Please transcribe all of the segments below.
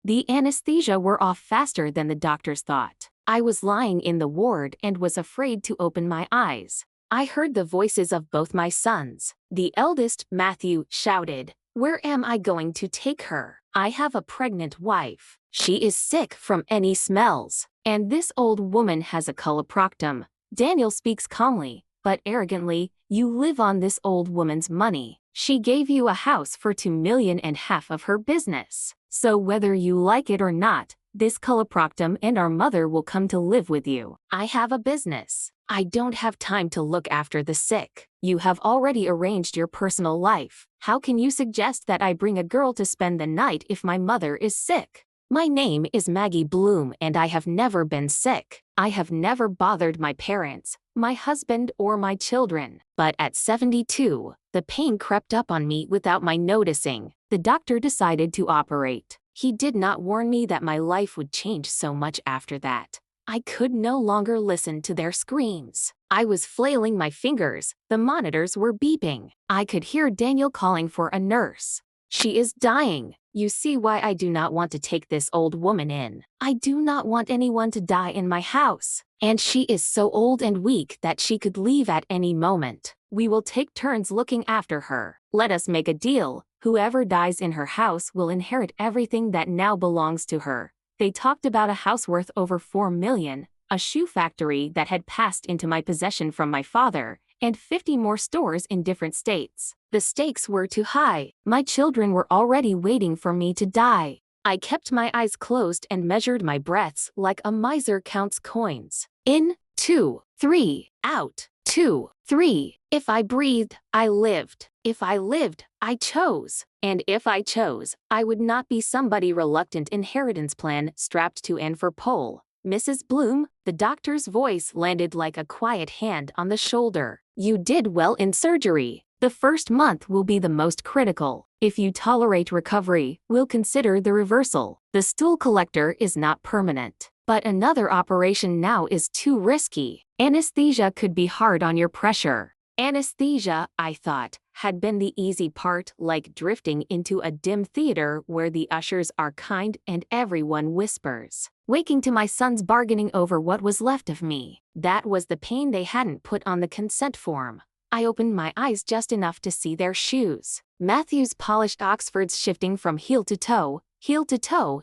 The anesthesia wore off faster than the doctors thought. I was lying in the ward and was afraid to open my eyes. I heard the voices of both my sons. The eldest, Matthew, shouted, "Where am I going to take her? I have a pregnant wife. She is sick from any smells. And this old woman has a coloproctum." Daniel speaks calmly, but arrogantly, "You live on this old woman's money. She gave you a house for $2.5 million of her business. So whether you like it or not, this coloproctum and our mother will come to live with you. I have a business. I don't have time to look after the sick. You have already arranged your personal life. How can you suggest that I bring a girl to spend the night if my mother is sick? My name is Maggie Bloom and I have never been sick. I have never bothered my parents, my husband or my children. But at 72, the pain crept up on me without my noticing. The doctor decided to operate. He did not warn me that my life would change so much after that. I could no longer listen to their screams. I was flailing my fingers. The monitors were beeping. I could hear Daniel calling for a nurse. "She is dying. You see why I do not want to take this old woman in. I do not want anyone to die in my house. And she is so old and weak that she could leave at any moment. We will take turns looking after her. Let us make a deal. Whoever dies in her house will inherit everything that now belongs to her." They talked about a house worth over $4 million, a shoe factory that had passed into my possession from my father, and 50 more stores in different states. The stakes were too high. My children were already waiting for me to die. I kept my eyes closed and measured my breaths like a miser counts coins. In, 2, 3, out, 2, 3. If I breathed, I lived. If I lived, I chose. And if I chose, I would not be somebody reluctant inheritance plan strapped to an for pole. "Mrs. Bloom," the doctor's voice landed like a quiet hand on the shoulder. "You did well in surgery. The first month will be the most critical. If you tolerate recovery, we'll consider the reversal. The stool collector is not permanent. But another operation now is too risky. Anesthesia could be hard on your pressure." Anesthesia, I thought, had been the easy part, like drifting into a dim theater where the ushers are kind and everyone whispers. Waking to my sons bargaining over what was left of me. That was the pain they hadn't put on the consent form. I opened my eyes just enough to see their shoes. Matthew's polished Oxfords shifting from heel to toe,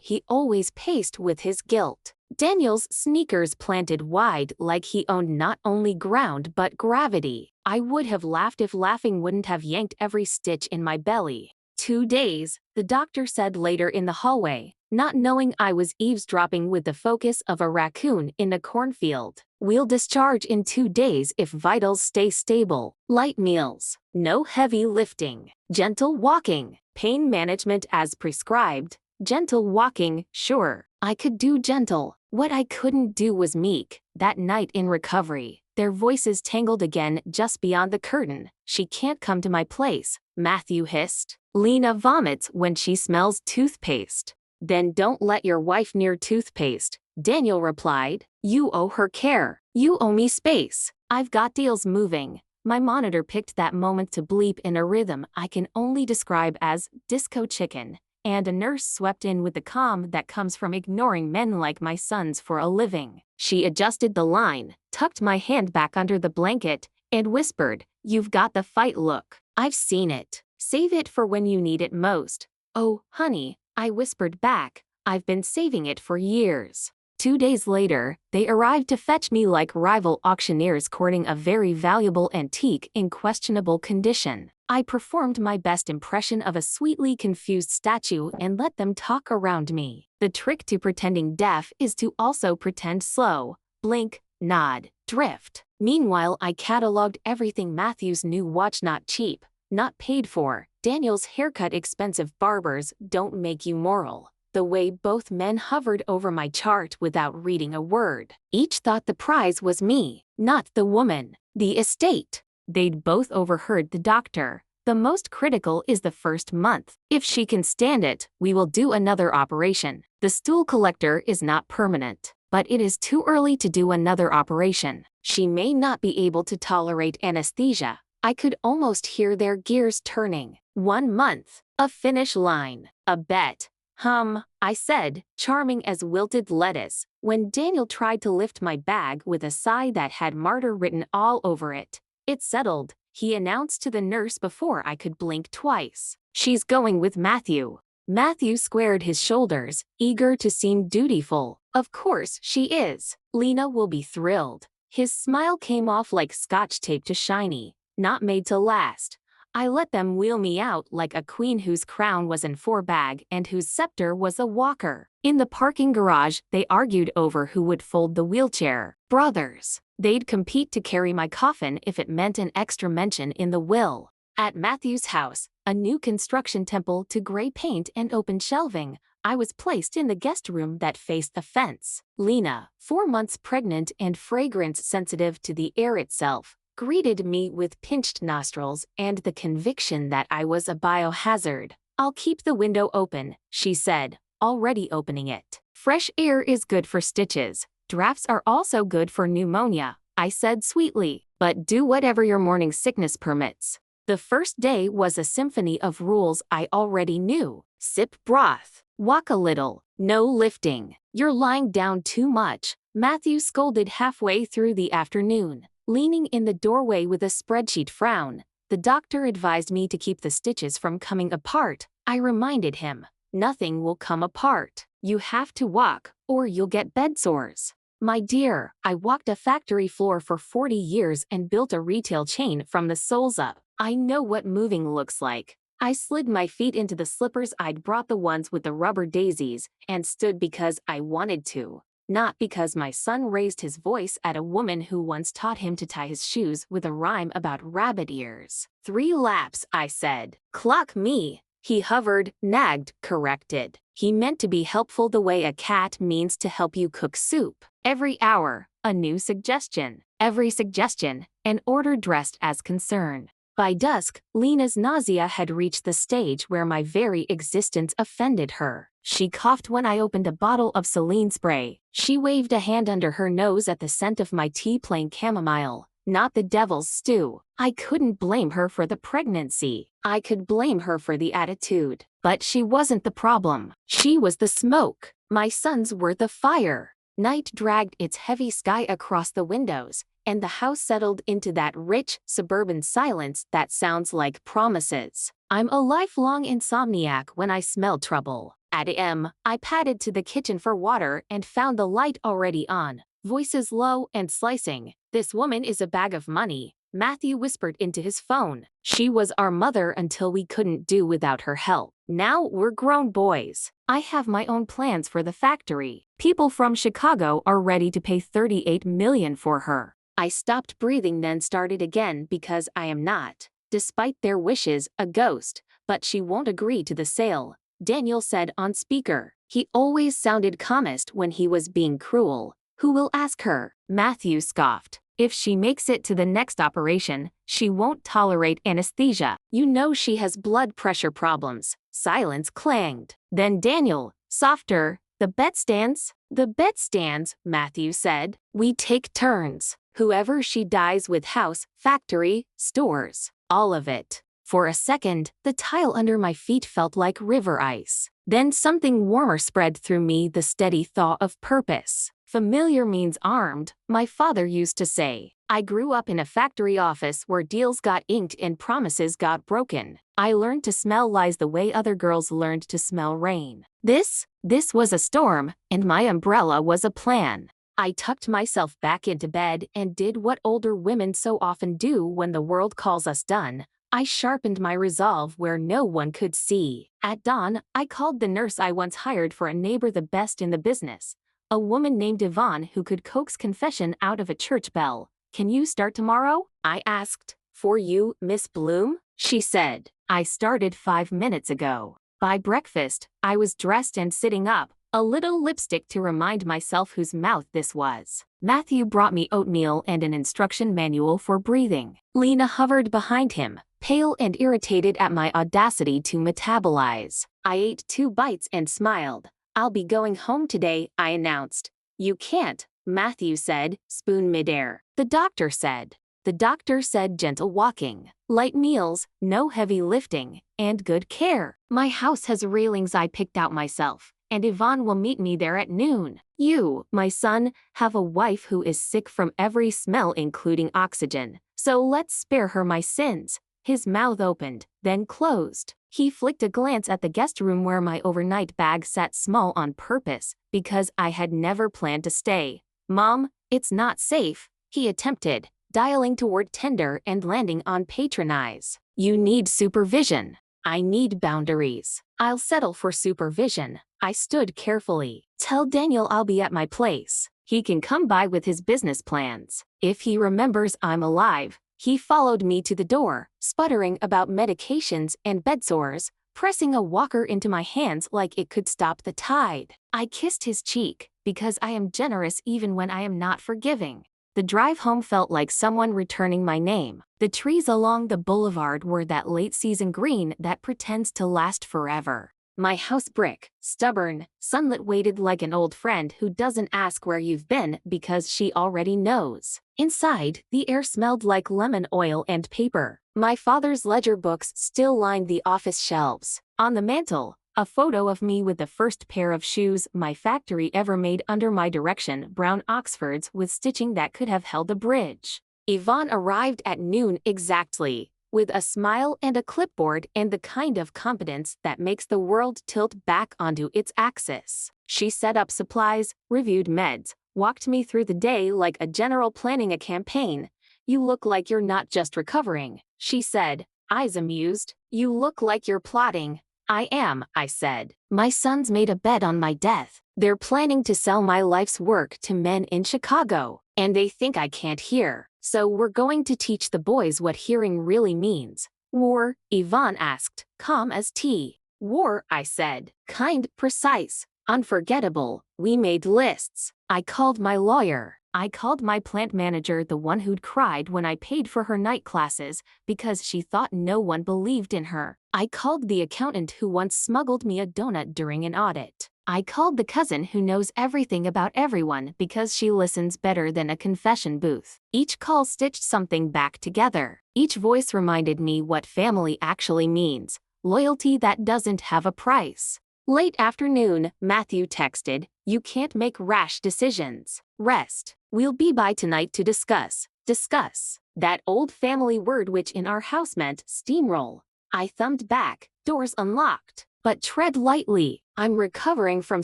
he always paced with his guilt. Daniel's sneakers planted wide like he owned not only ground but gravity. I would have laughed if laughing wouldn't have yanked every stitch in my belly. 2 days, the doctor said later in the hallway, not knowing I was eavesdropping with the focus of a raccoon in a cornfield. "We'll discharge in 2 days if vitals stay stable. Light meals. No heavy lifting. Gentle walking. Pain management as prescribed." Gentle walking, sure. I could do gentle. What I couldn't do was meek. That night in recovery, their voices tangled again just beyond the curtain. "She can't come to my place," Matthew hissed. "Lena vomits when she smells toothpaste." "Then don't let your wife near toothpaste," Daniel replied. "You owe her care. You owe me space. I've got deals moving." My monitor picked that moment to bleep in a rhythm I can only describe as disco chicken. And a nurse swept in with the calm that comes from ignoring men like my sons for a living. She adjusted the line, tucked my hand back under the blanket, and whispered, "You've got the fight look. I've seen it. Save it for when you need it most." "Oh, honey," I whispered back, "I've been saving it for years." 2 days later, they arrived to fetch me like rival auctioneers courting a very valuable antique in questionable condition. I performed my best impression of a sweetly confused statue and let them talk around me. The trick to pretending deaf is to also pretend slow. Blink, nod, drift. Meanwhile, I catalogued everything. Matthew's new watch not cheap, not paid for. Daniel's haircut expensive. Barbers don't make you moral. The way both men hovered over my chart without reading a word. Each thought the prize was me, not the woman. The estate. They'd both overheard the doctor. "The most critical is the first month. If she can stand it, we will do another operation. The stool collector is not permanent, but it is too early to do another operation. She may not be able to tolerate anesthesia." I could almost hear their gears turning. 1 month. A finish line. A bet. I said, charming as wilted lettuce, when Daniel tried to lift my bag with a sigh that had martyr written all over it. It's settled, he announced to the nurse before I could blink twice. She's going with Matthew. Matthew squared his shoulders, eager to seem dutiful. Of course she is. Lena will be thrilled. His smile came off like scotch tape to shiny, not made to last. I let them wheel me out like a queen whose crown was in 4-bag and whose scepter was a walker. In the parking garage, they argued over who would fold the wheelchair. Brothers. They'd compete to carry my coffin if it meant an extra mention in the will. At Matthew's house, a new construction temple to gray paint and open shelving, I was placed in the guest room that faced the fence. Lena, 4 months pregnant and fragrance sensitive to the air itself, greeted me with pinched nostrils and the conviction that I was a biohazard. I'll keep the window open, she said, already opening it. Fresh air is good for stitches. Drafts are also good for pneumonia, I said sweetly, but do whatever your morning sickness permits. The first day was a symphony of rules I already knew. Sip broth. Walk a little. No lifting. You're lying down too much, Matthew scolded halfway through the afternoon. Leaning in the doorway with a spreadsheet frown, the doctor advised me to keep the stitches from coming apart. I reminded him, nothing will come apart. You have to walk, or you'll get bed sores. My dear, I walked a factory floor for 40 years and built a retail chain from the soles up. I know what moving looks like. I slid my feet into the slippers I'd brought, the ones with the rubber daisies, and stood because I wanted to. Not because my son raised his voice at a woman who once taught him to tie his shoes with a rhyme about rabbit ears. 3 laps, I said. Clock me. He hovered, nagged, corrected. He meant to be helpful the way a cat means to help you cook soup. Every hour, a new suggestion. Every suggestion, an order dressed as concern. By dusk, Lena's nausea had reached the stage where my very existence offended her. She coughed when I opened a bottle of saline spray. She waved a hand under her nose at the scent of my tea, plain chamomile, not the devil's stew. I couldn't blame her for the pregnancy. I could blame her for the attitude. But she wasn't the problem. She was the smoke. My sons were the fire. Night dragged its heavy sky across the windows, and the house settled into that rich, suburban silence that sounds like promises. I'm a lifelong insomniac when I smell trouble. At AM, I padded to the kitchen for water and found the light already on. Voices low and slicing. This woman is a bag of money, Matthew whispered into his phone. She was our mother until we couldn't do without her help. Now we're grown boys. I have my own plans for the factory. People from Chicago are ready to pay $38 million for her. I stopped breathing, then started again because I am not, despite their wishes, a ghost, but she won't agree to the sale, Daniel said on speaker. He always sounded calmest when he was being cruel. Who will ask her? Matthew scoffed. If she makes it to the next operation, she won't tolerate anesthesia. You know she has blood pressure problems. Silence clanged. Then Daniel, softer, the bet stands? The bet stands, Matthew said. We take turns. Whoever she dies with, house, factory, stores, all of it. For a second, the tile under my feet felt like river ice. Then something warmer spread through me, the steady thaw of purpose. Familiar means armed, my father used to say. I grew up in a factory office where deals got inked and promises got broken. I learned to smell lies the way other girls learned to smell rain. This was a storm, and my umbrella was a plan. I tucked myself back into bed and did what older women so often do when the world calls us done. I sharpened my resolve where no one could see. At dawn, I called the nurse I once hired for a neighbor, the best in the business. A woman named Yvonne who could coax confession out of a church bell. Can you start tomorrow? I asked. For you, Miss Bloom? She said. I started 5 minutes ago. By breakfast, I was dressed and sitting up, a little lipstick to remind myself whose mouth this was. Matthew brought me oatmeal and an instruction manual for breathing. Lena hovered behind him, pale and irritated at my audacity to metabolize. I ate 2 bites and smiled. I'll be going home today, I announced. You can't, Matthew said, spoon midair. The doctor said, gentle walking. light meals, no heavy lifting, and good care. My house has railings I picked out myself, and Yvonne will meet me there at noon. You, my son, have a wife who is sick from every smell including oxygen, so let's spare her my sins." His mouth opened, then closed. He flicked a glance at the guest room where my overnight bag sat small on purpose, because I had never planned to stay. "Mom, it's not safe," he attempted, dialing toward tender and landing on patronize. "You need supervision." "I need boundaries." "I'll settle for supervision." I stood carefully. "Tell Daniel I'll be at my place. He can come by with his business plans. If he remembers I'm alive." He followed me to the door, sputtering about medications and bedsores, pressing a walker into my hands like it could stop the tide. I kissed his cheek, because I am generous even when I am not forgiving. The drive home felt like someone returning my name. The trees along the boulevard were that late-season green that pretends to last forever. My house brick, stubborn, sunlit, waited like an old friend who doesn't ask where you've been because she already knows. Inside, the air smelled like lemon oil and paper. My father's ledger books still lined the office shelves. On the mantel, a photo of me with the first pair of shoes my factory ever made under my direction, brown Oxfords with stitching that could have held a bridge. Yvonne arrived at noon exactly, with a smile and a clipboard and the kind of competence that makes the world tilt back onto its axis. She set up supplies, reviewed meds, walked me through the day like a general planning a campaign. "You look like you're not just recovering," she said, eyes amused. "You look like you're plotting." "I am," I said. "My sons made a bet on my death. They're planning to sell my life's work to men in Chicago, and they think I can't hear. So we're going to teach the boys what hearing really means." "War?" Yvonne asked, calm as tea. "War," I said. "Kind, precise, unforgettable. We made lists. I called my lawyer. I called my plant manager, the one who'd cried when I paid for her night classes because she thought no one believed in her. I called the accountant who once smuggled me a donut during an audit. I called the cousin who knows everything about everyone because she listens better than a confession booth. Each call stitched something back together. Each voice reminded me what family actually means, loyalty that doesn't have a price. Late afternoon, Matthew texted, "You can't make rash decisions. Rest. We'll be by tonight to discuss." Discuss. That old family word which in our house meant steamroll. I thumbed back, doors unlocked. "But tread lightly. I'm recovering from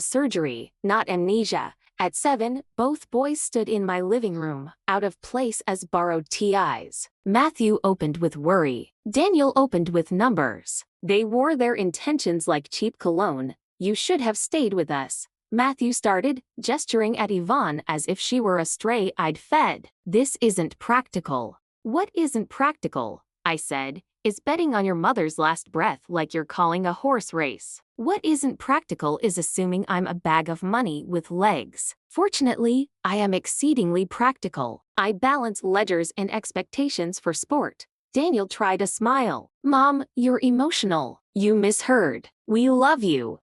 surgery, not amnesia." At 7, both boys stood in my living room, out of place as borrowed TIs. Matthew opened with worry. Daniel opened with numbers. They wore their intentions like cheap cologne. "You should have stayed with us," Matthew started, gesturing at Yvonne as if she were a stray I'd fed. "This isn't practical." "What isn't practical?" I said. "Is betting on your mother's last breath like you're calling a horse race. What isn't practical is assuming I'm a bag of money with legs. Fortunately, I am exceedingly practical. I balance ledgers and expectations for sport." Daniel tried a smile. "Mom, you're emotional." "You misheard. We love you."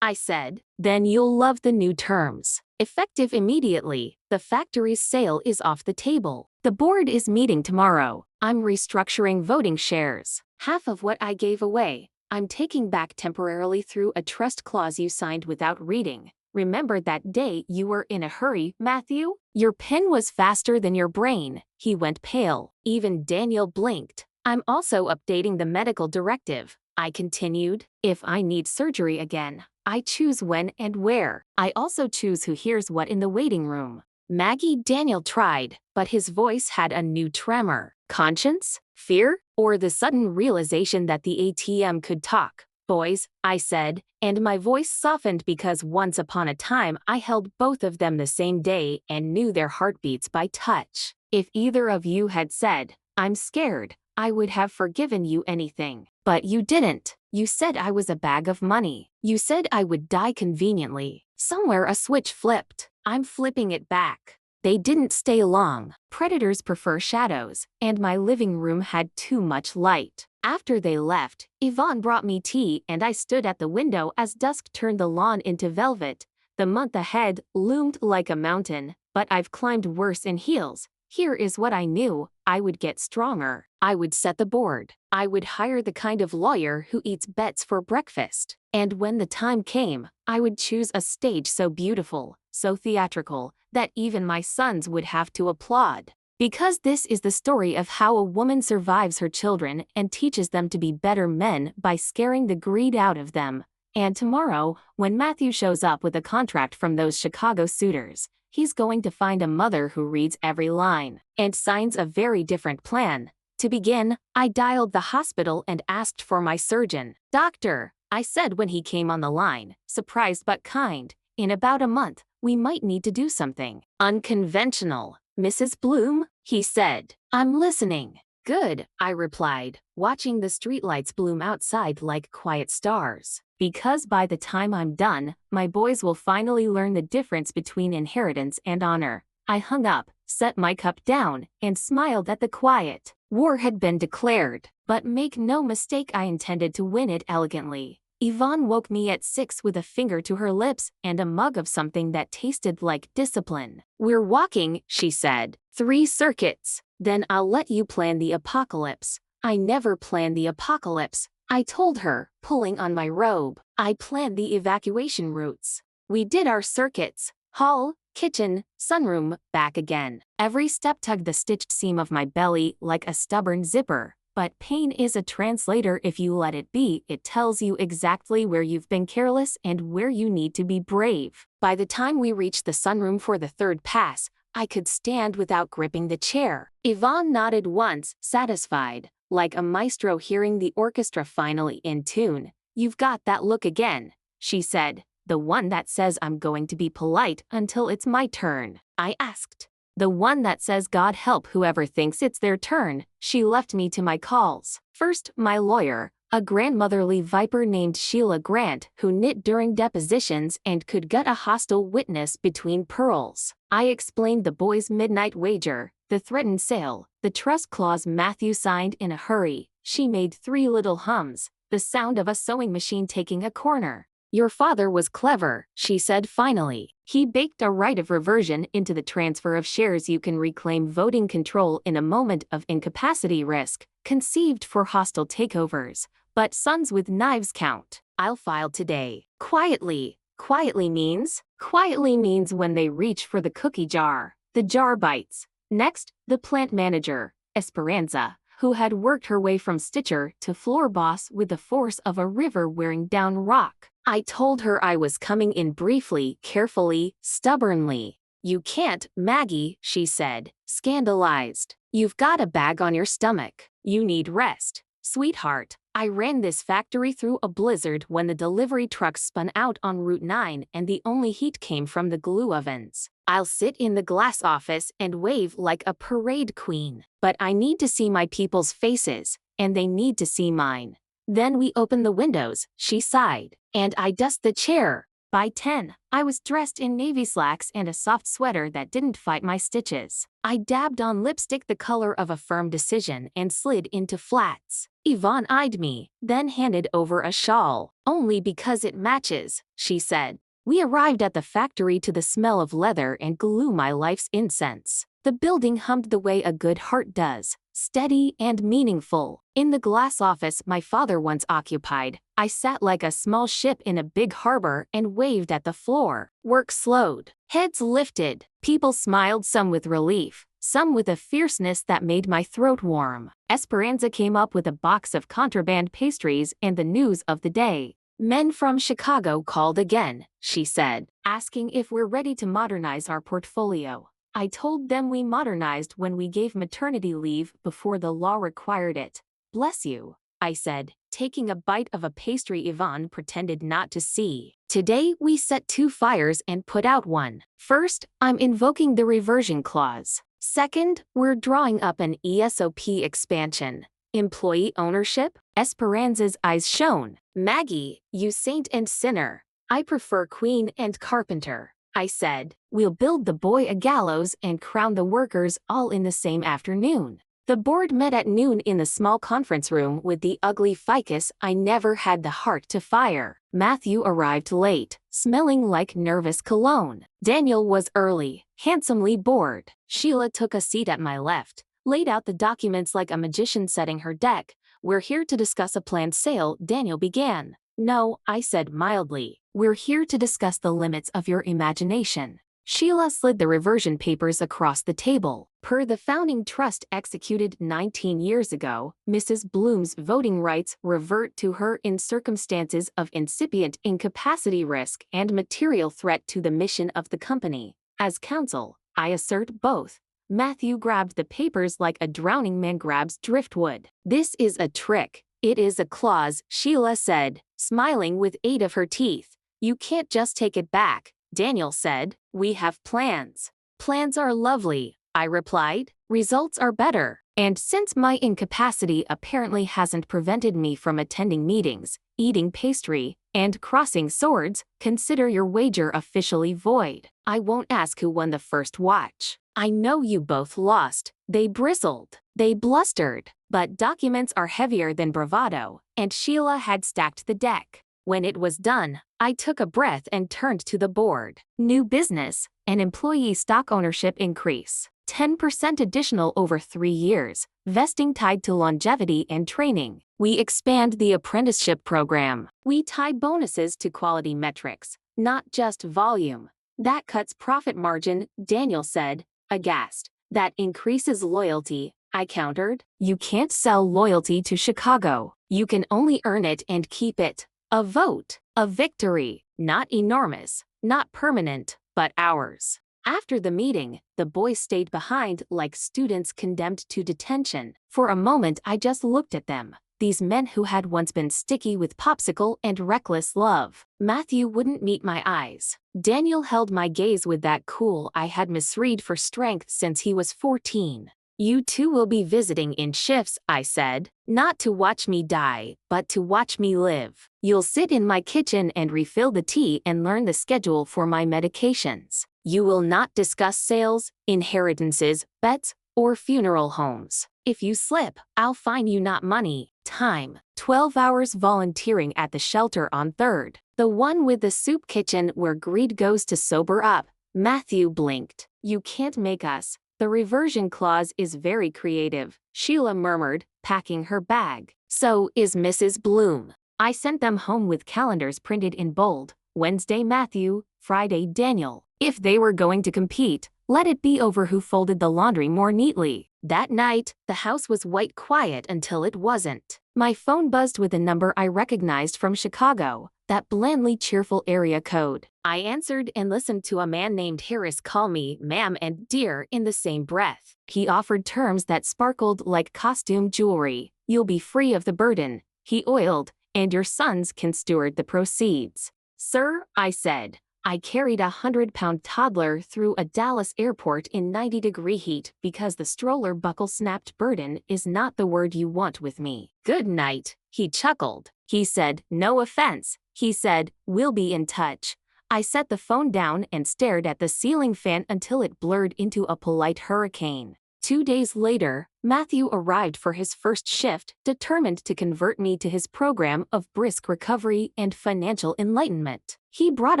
I said. "Then you'll love the new terms. Effective immediately, the factory's sale is off the table. The board is meeting tomorrow. I'm restructuring voting shares. Half of what I gave away, I'm taking back temporarily through a trust clause you signed without reading. Remember that day you were in a hurry, Matthew? Your pen was faster than your brain." He went pale. Even Daniel blinked. "I'm also updating the medical directive," I continued. "If I need surgery again, I choose when and where. I also choose who hears what in the waiting room." Maggie Daniel tried, but his voice had a new tremor. Conscience? Fear? Or the sudden realization that the ATM could talk? "Boys," I said, and my voice softened because once upon a time I held both of them the same day and knew their heartbeats by touch. "If either of you had said, 'I'm scared,' I would have forgiven you anything. But you didn't. You said I was a bag of money. You said I would die conveniently." Somewhere a switch flipped. I'm flipping it back. They didn't stay long. Predators prefer shadows, and my living room had too much light. After they left, Yvonne brought me tea and I stood at the window as dusk turned the lawn into velvet. The month ahead loomed like a mountain, but I've climbed worse in heels. Here is what I knew. I would get stronger. I would set the board. I would hire the kind of lawyer who eats bets for breakfast. And when the time came, I would choose a stage so beautiful, so theatrical, that even my sons would have to applaud. Because this is the story of how a woman survives her children and teaches them to be better men by scaring the greed out of them. And tomorrow, when Matthew shows up with a contract from those Chicago suitors, he's going to find a mother who reads every line and signs a very different plan. To begin, I dialed the hospital and asked for my surgeon. "Doctor," I said when he came on the line, surprised but kind, "in about a month, we might need to do something unconventional. Mrs. Bloom?" he said. "I'm listening." "Good," I replied, watching the streetlights bloom outside like quiet stars. "Because by the time I'm done, my boys will finally learn the difference between inheritance and honor." I hung up, set my cup down, and smiled at the quiet. War had been declared, but make no mistake, I intended to win it elegantly. Yvonne woke me at 6 with a finger to her lips and a mug of something that tasted like discipline. "We're walking," she said. "3 circuits. Then I'll let you plan the apocalypse." "I never plan the apocalypse," I told her, pulling on my robe. "I plan the evacuation routes." We did our circuits. Hall, kitchen, sunroom, back again. Every step tugged the stitched seam of my belly like a stubborn zipper. But pain is a translator if you let it be. It tells you exactly where you've been careless and where you need to be brave. By the time we reached the sunroom for the 3rd pass, I could stand without gripping the chair. Yvonne nodded once, satisfied, like a maestro hearing the orchestra finally in tune. "You've got that look again," she said. "The one that says I'm going to be polite until it's my turn." I asked. "The one that says God help whoever thinks it's their turn." She left me to my calls. First, my lawyer, a grandmotherly viper named Sheila Grant, who knit during depositions and could gut a hostile witness between pearls. I explained the boys' midnight wager, the threatened sale, the trust clause Matthew signed in a hurry. She made 3 little hums, the sound of a sewing machine taking a corner. "Your father was clever," she said finally. "He baked a right of reversion into the transfer of shares. You can reclaim voting control in a moment of incapacity risk, conceived for hostile takeovers. But sons with knives count. I'll file today." Quietly. Quietly means when they reach for the cookie jar, the jar bites. Next, the plant manager, Esperanza, who had worked her way from stitcher to floor boss with the force of a river wearing down rock. I told her I was coming in briefly, carefully, stubbornly. "You can't, Maggie," she said, scandalized. "You've got a bag on your stomach. You need rest." "Sweetheart, I ran this factory through a blizzard when the delivery trucks spun out on Route 9 and the only heat came from the glue ovens. I'll sit in the glass office and wave like a parade queen. But I need to see my people's faces, and they need to see mine." "Then we open the windows," she sighed, "and I dust the chair." By 10, I was dressed in navy slacks and a soft sweater that didn't fight my stitches. I dabbed on lipstick the color of a firm decision and slid into flats. Yvonne eyed me, then handed over a shawl. "Only because it matches," she said. We arrived at the factory to the smell of leather and glue, my life's incense. The building hummed the way a good heart does, steady and meaningful. In the glass office my father once occupied, I sat like a small ship in a big harbor and waved at the floor. Work slowed. Heads lifted. People smiled, some with relief, some with a fierceness that made my throat warm. Esperanza came up with a box of contraband pastries and the news of the day. "Men from Chicago called again," she said, "asking if we're ready to modernize our portfolio." I told them we modernized when we gave maternity leave before the law required it. "Bless you," I said, taking a bite of a pastry Yvonne pretended not to see. "Today we set 2 fires and put out 1. First, I'm invoking the reversion clause. Second, we're drawing up an ESOP expansion. Employee ownership?" Esperanza's eyes shone. "Maggie, you saint and sinner." "I prefer queen and carpenter," I said. "We'll build the boy a gallows and crown the workers all in the same afternoon." The board met at noon in the small conference room with the ugly ficus I never had the heart to fire. Matthew arrived late, smelling like nervous cologne. Daniel was early, handsomely bored. Sheila took a seat at my left, laid out the documents like a magician setting her deck. "We're here to discuss a planned sale," Daniel began. "No," I said mildly. "We're here to discuss the limits of your imagination." Sheila slid the reversion papers across the table. "Per the founding trust executed 19 years ago, Mrs. Bloom's voting rights revert to her in circumstances of incipient incapacity, risk, and material threat to the mission of the company. As counsel, I assert both." Matthew grabbed the papers like a drowning man grabs driftwood. "This is a trick. It is a clause," Sheila said, smiling with 8 of her teeth. "You can't just take it back," Daniel said. "We have plans." "Plans are lovely," I replied. "Results are better. And since my incapacity apparently hasn't prevented me from attending meetings, eating pastry, and crossing swords, consider your wager officially void. I won't ask who won the first watch. I know you both lost." They bristled. They blustered. But documents are heavier than bravado, and Sheila had stacked the deck. When it was done, I took a breath and turned to the board. "New business, an employee stock ownership increase. 10% additional over 3 years, vesting tied to longevity and training. We expand the apprenticeship program. We tie bonuses to quality metrics, not just volume." "That cuts profit margin," Daniel said, aghast. "That increases loyalty," I countered. "You can't sell loyalty to Chicago. You can only earn it and keep it. A vote, a victory, not enormous, not permanent, but ours." After the meeting, the boys stayed behind like students condemned to detention. For a moment I just looked at them, these men who had once been sticky with popsicle and reckless love. Matthew wouldn't meet my eyes. Daniel held my gaze with that cool I had misread for strength since he was 14. "You two will be visiting in shifts," I said. "Not to watch me die, but to watch me live. You'll sit in my kitchen and refill the tea and learn the schedule for my medications. You will not discuss sales, inheritances, bets, or funeral homes. If you slip, I'll fine you not money, time. 12 hours volunteering at the shelter on 3rd. The one with the soup kitchen where greed goes to sober up." Matthew blinked. "You can't make us." "The reversion clause is very creative," Sheila murmured, packing her bag. "So is Mrs. Bloom." I sent them home with calendars printed in bold. Wednesday Matthew, Friday Daniel. If they were going to compete, let it be over who folded the laundry more neatly. That night, the house was white quiet until it wasn't. My phone buzzed with a number I recognized from Chicago, that blandly cheerful area code. I answered and listened to a man named Harris call me ma'am and dear in the same breath. He offered terms that sparkled like costume jewelry. "You'll be free of the burden," he oiled, "and your sons can steward the proceeds." "Sir," I said, "I carried a 100-pound toddler through a Dallas airport in 90-degree heat because the stroller buckle snapped. Burden is not the word you want with me." "Good night," he chuckled. He said, "No offense." He said, "We'll be in touch." I set the phone down and stared at the ceiling fan until it blurred into a polite hurricane. 2 days later, Matthew arrived for his first shift, determined to convert me to his program of brisk recovery and financial enlightenment. He brought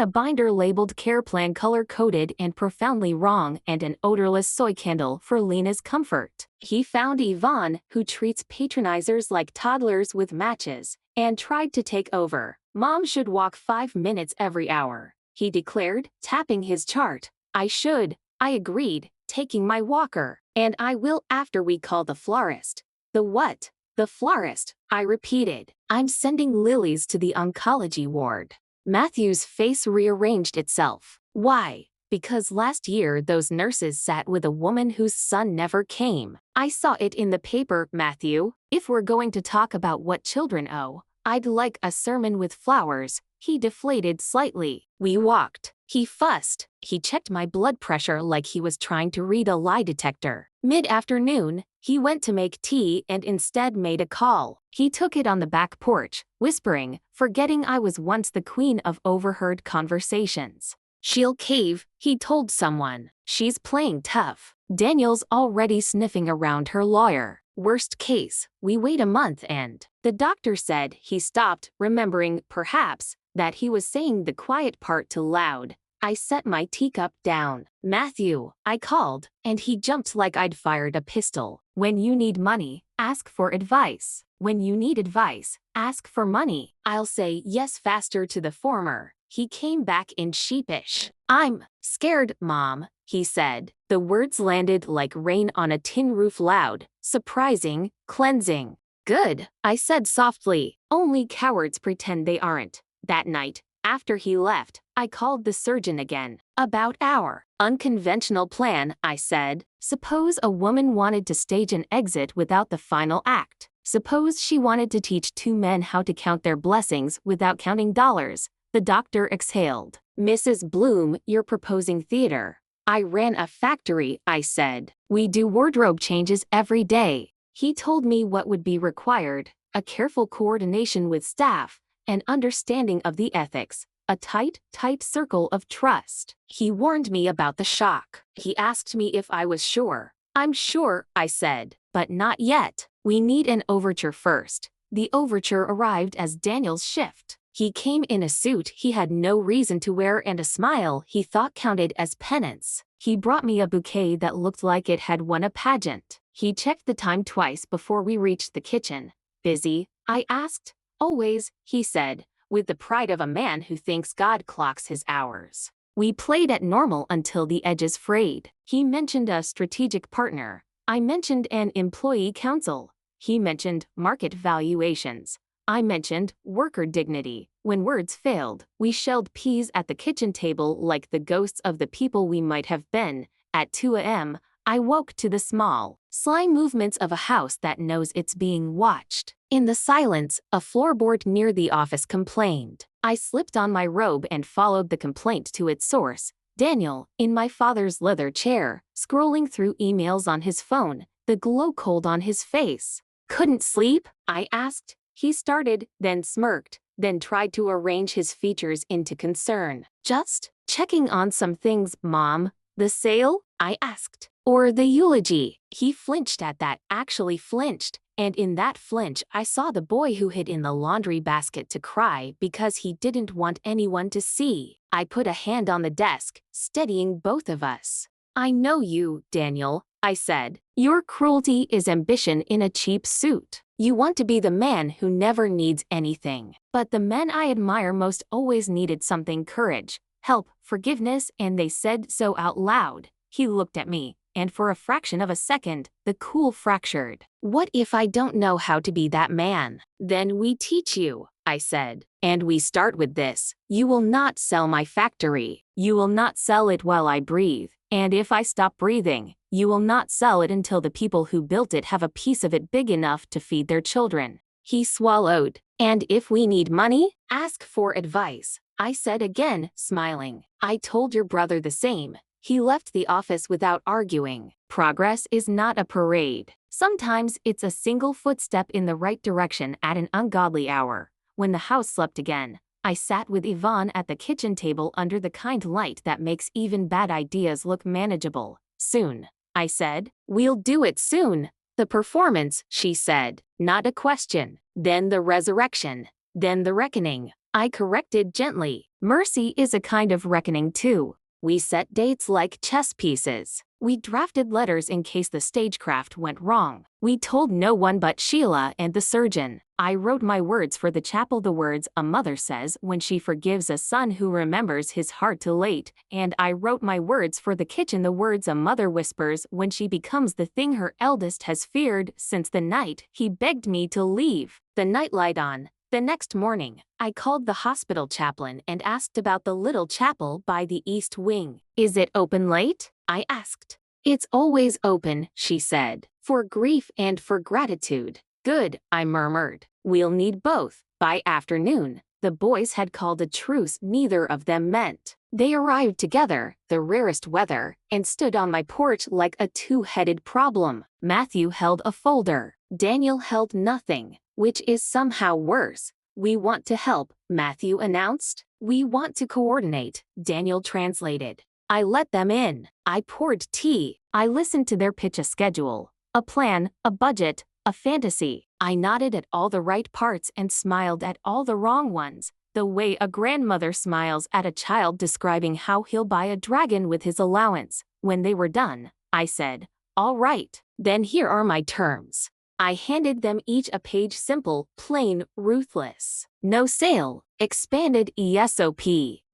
a binder labeled Care Plan color-coded and profoundly wrong and an odorless soy candle for Lena's comfort. He found Yvonne, who treats patronizers like toddlers with matches, and tried to take over. "Mom should walk 5 minutes every hour," he declared, tapping his chart. "I should," I agreed, taking my walker. "And I will after we call the florist." "The what?" "The florist," I repeated. "I'm sending lilies to the oncology ward." Matthew's face rearranged itself. "Why?" "Because last year those nurses sat with a woman whose son never came. I saw it in the paper, Matthew. If we're going to talk about what children owe, I'd like a sermon with flowers." He deflated slightly. We walked. He fussed. He checked my blood pressure like he was trying to read a lie detector. Mid-afternoon, he went to make tea and instead made a call. He took it on the back porch, whispering, forgetting I was once the queen of overheard conversations. "She'll cave," he told someone. "She's playing tough. Daniel's already sniffing around her lawyer. Worst case, we wait a month and..." The doctor said. He stopped, remembering, perhaps, that he was saying the quiet part too loud. I set my teacup down. Matthew, I called, and he jumped like I'd fired a pistol. When you need money, ask for advice. When you need advice, ask for money. I'll say yes faster to the former. He came back in sheepish. I'm scared, Mom, he said. The words landed like rain on a tin roof, loud, surprising, cleansing. Good, I said softly. Only cowards pretend they aren't. That night, after he left, I called the surgeon again. About our unconventional plan, I said. Suppose a woman wanted to stage an exit without the final act. Suppose she wanted to teach two men how to count their blessings without counting dollars. The doctor exhaled. Mrs. Bloom, you're proposing theater. I ran a factory, I said. We do wardrobe changes every day. He told me what would be required: a careful coordination with staff, an understanding of the ethics, a tight circle of trust. He warned me about the shock. He asked me if I was sure. I'm sure, I said, but not yet. We need an overture first. The overture arrived as Daniel's shift. He came in a suit he had no reason to wear and a smile he thought counted as penance. He brought me a bouquet that looked like it had won a pageant. He checked the time twice before we reached the kitchen. Busy? I asked. Always, he said, with the pride of a man who thinks God clocks his hours. We played at normal until the edges frayed. He mentioned a strategic partner. I mentioned an employee council. He mentioned market valuations. I mentioned worker dignity. When words failed, we shelled peas at the kitchen table like the ghosts of the people we might have been. At 2 a.m., I woke to the small, sly movements of a house that knows it's being watched. In the silence, a floorboard near the office complained. I slipped on my robe and followed the complaint to its source. Daniel, in my father's leather chair, scrolling through emails on his phone, the glow cold on his face. Couldn't sleep? I asked. He started, then smirked, then tried to arrange his features into concern. Just checking on some things, Mom. The sale? I asked. Or the eulogy? He flinched at that, actually flinched. And in that flinch, I saw the boy who hid in the laundry basket to cry because he didn't want anyone to see. I put a hand on the desk, steadying both of us. I know you, Daniel, I said. Your cruelty is ambition in a cheap suit. You want to be the man who never needs anything. But the men I admire most always needed something: courage, help, forgiveness, and they said so out loud. He looked at me, and for a fraction of a second, the cool fractured. What if I don't know how to be that man? Then we teach you, I said. And we start with this. You will not sell my factory. You will not sell it while I breathe. And if I stop breathing, you will not sell it until the people who built it have a piece of it big enough to feed their children. He swallowed. And if we need money, ask for advice, I said again, smiling. I told your brother the same. He left the office without arguing. Progress is not a parade. Sometimes it's a single footstep in the right direction at an ungodly hour. When the house slept again, I sat with Yvonne at the kitchen table under the kind light that makes even bad ideas look manageable. Soon, I said. We'll do it soon. The performance, she said. Not a question. Then the resurrection. Then the reckoning. I corrected gently. Mercy is a kind of reckoning too. We set dates like chess pieces. We drafted letters in case the stagecraft went wrong. We told no one but Sheila and the surgeon. I wrote my words for the chapel, the words a mother says when she forgives a son who remembers his heart too late, and I wrote my words for the kitchen, the words a mother whispers when she becomes the thing her eldest has feared since the night he begged me to leave. The nightlight on. The next morning, I called the hospital chaplain and asked about the little chapel by the east wing. Is it open late? I asked. It's always open, she said, for grief and for gratitude. Good, I murmured. We'll need both. By afternoon, the boys had called a truce neither of them meant. They arrived together, the rarest weather, and stood on my porch like a two-headed problem. Matthew held a folder. Daniel held nothing, which is somehow worse. We want to help, Matthew announced. We want to coordinate, Daniel translated. I let them in. I poured tea. I listened to their pitch: a schedule, a plan, a budget, a fantasy. I nodded at all the right parts and smiled at all the wrong ones. the way a grandmother smiles at a child describing how he'll buy a dragon with his allowance. When they were done, I said, "All right, then here are my terms." I handed them each a page: simple, plain, ruthless. No sale. Expanded ESOP.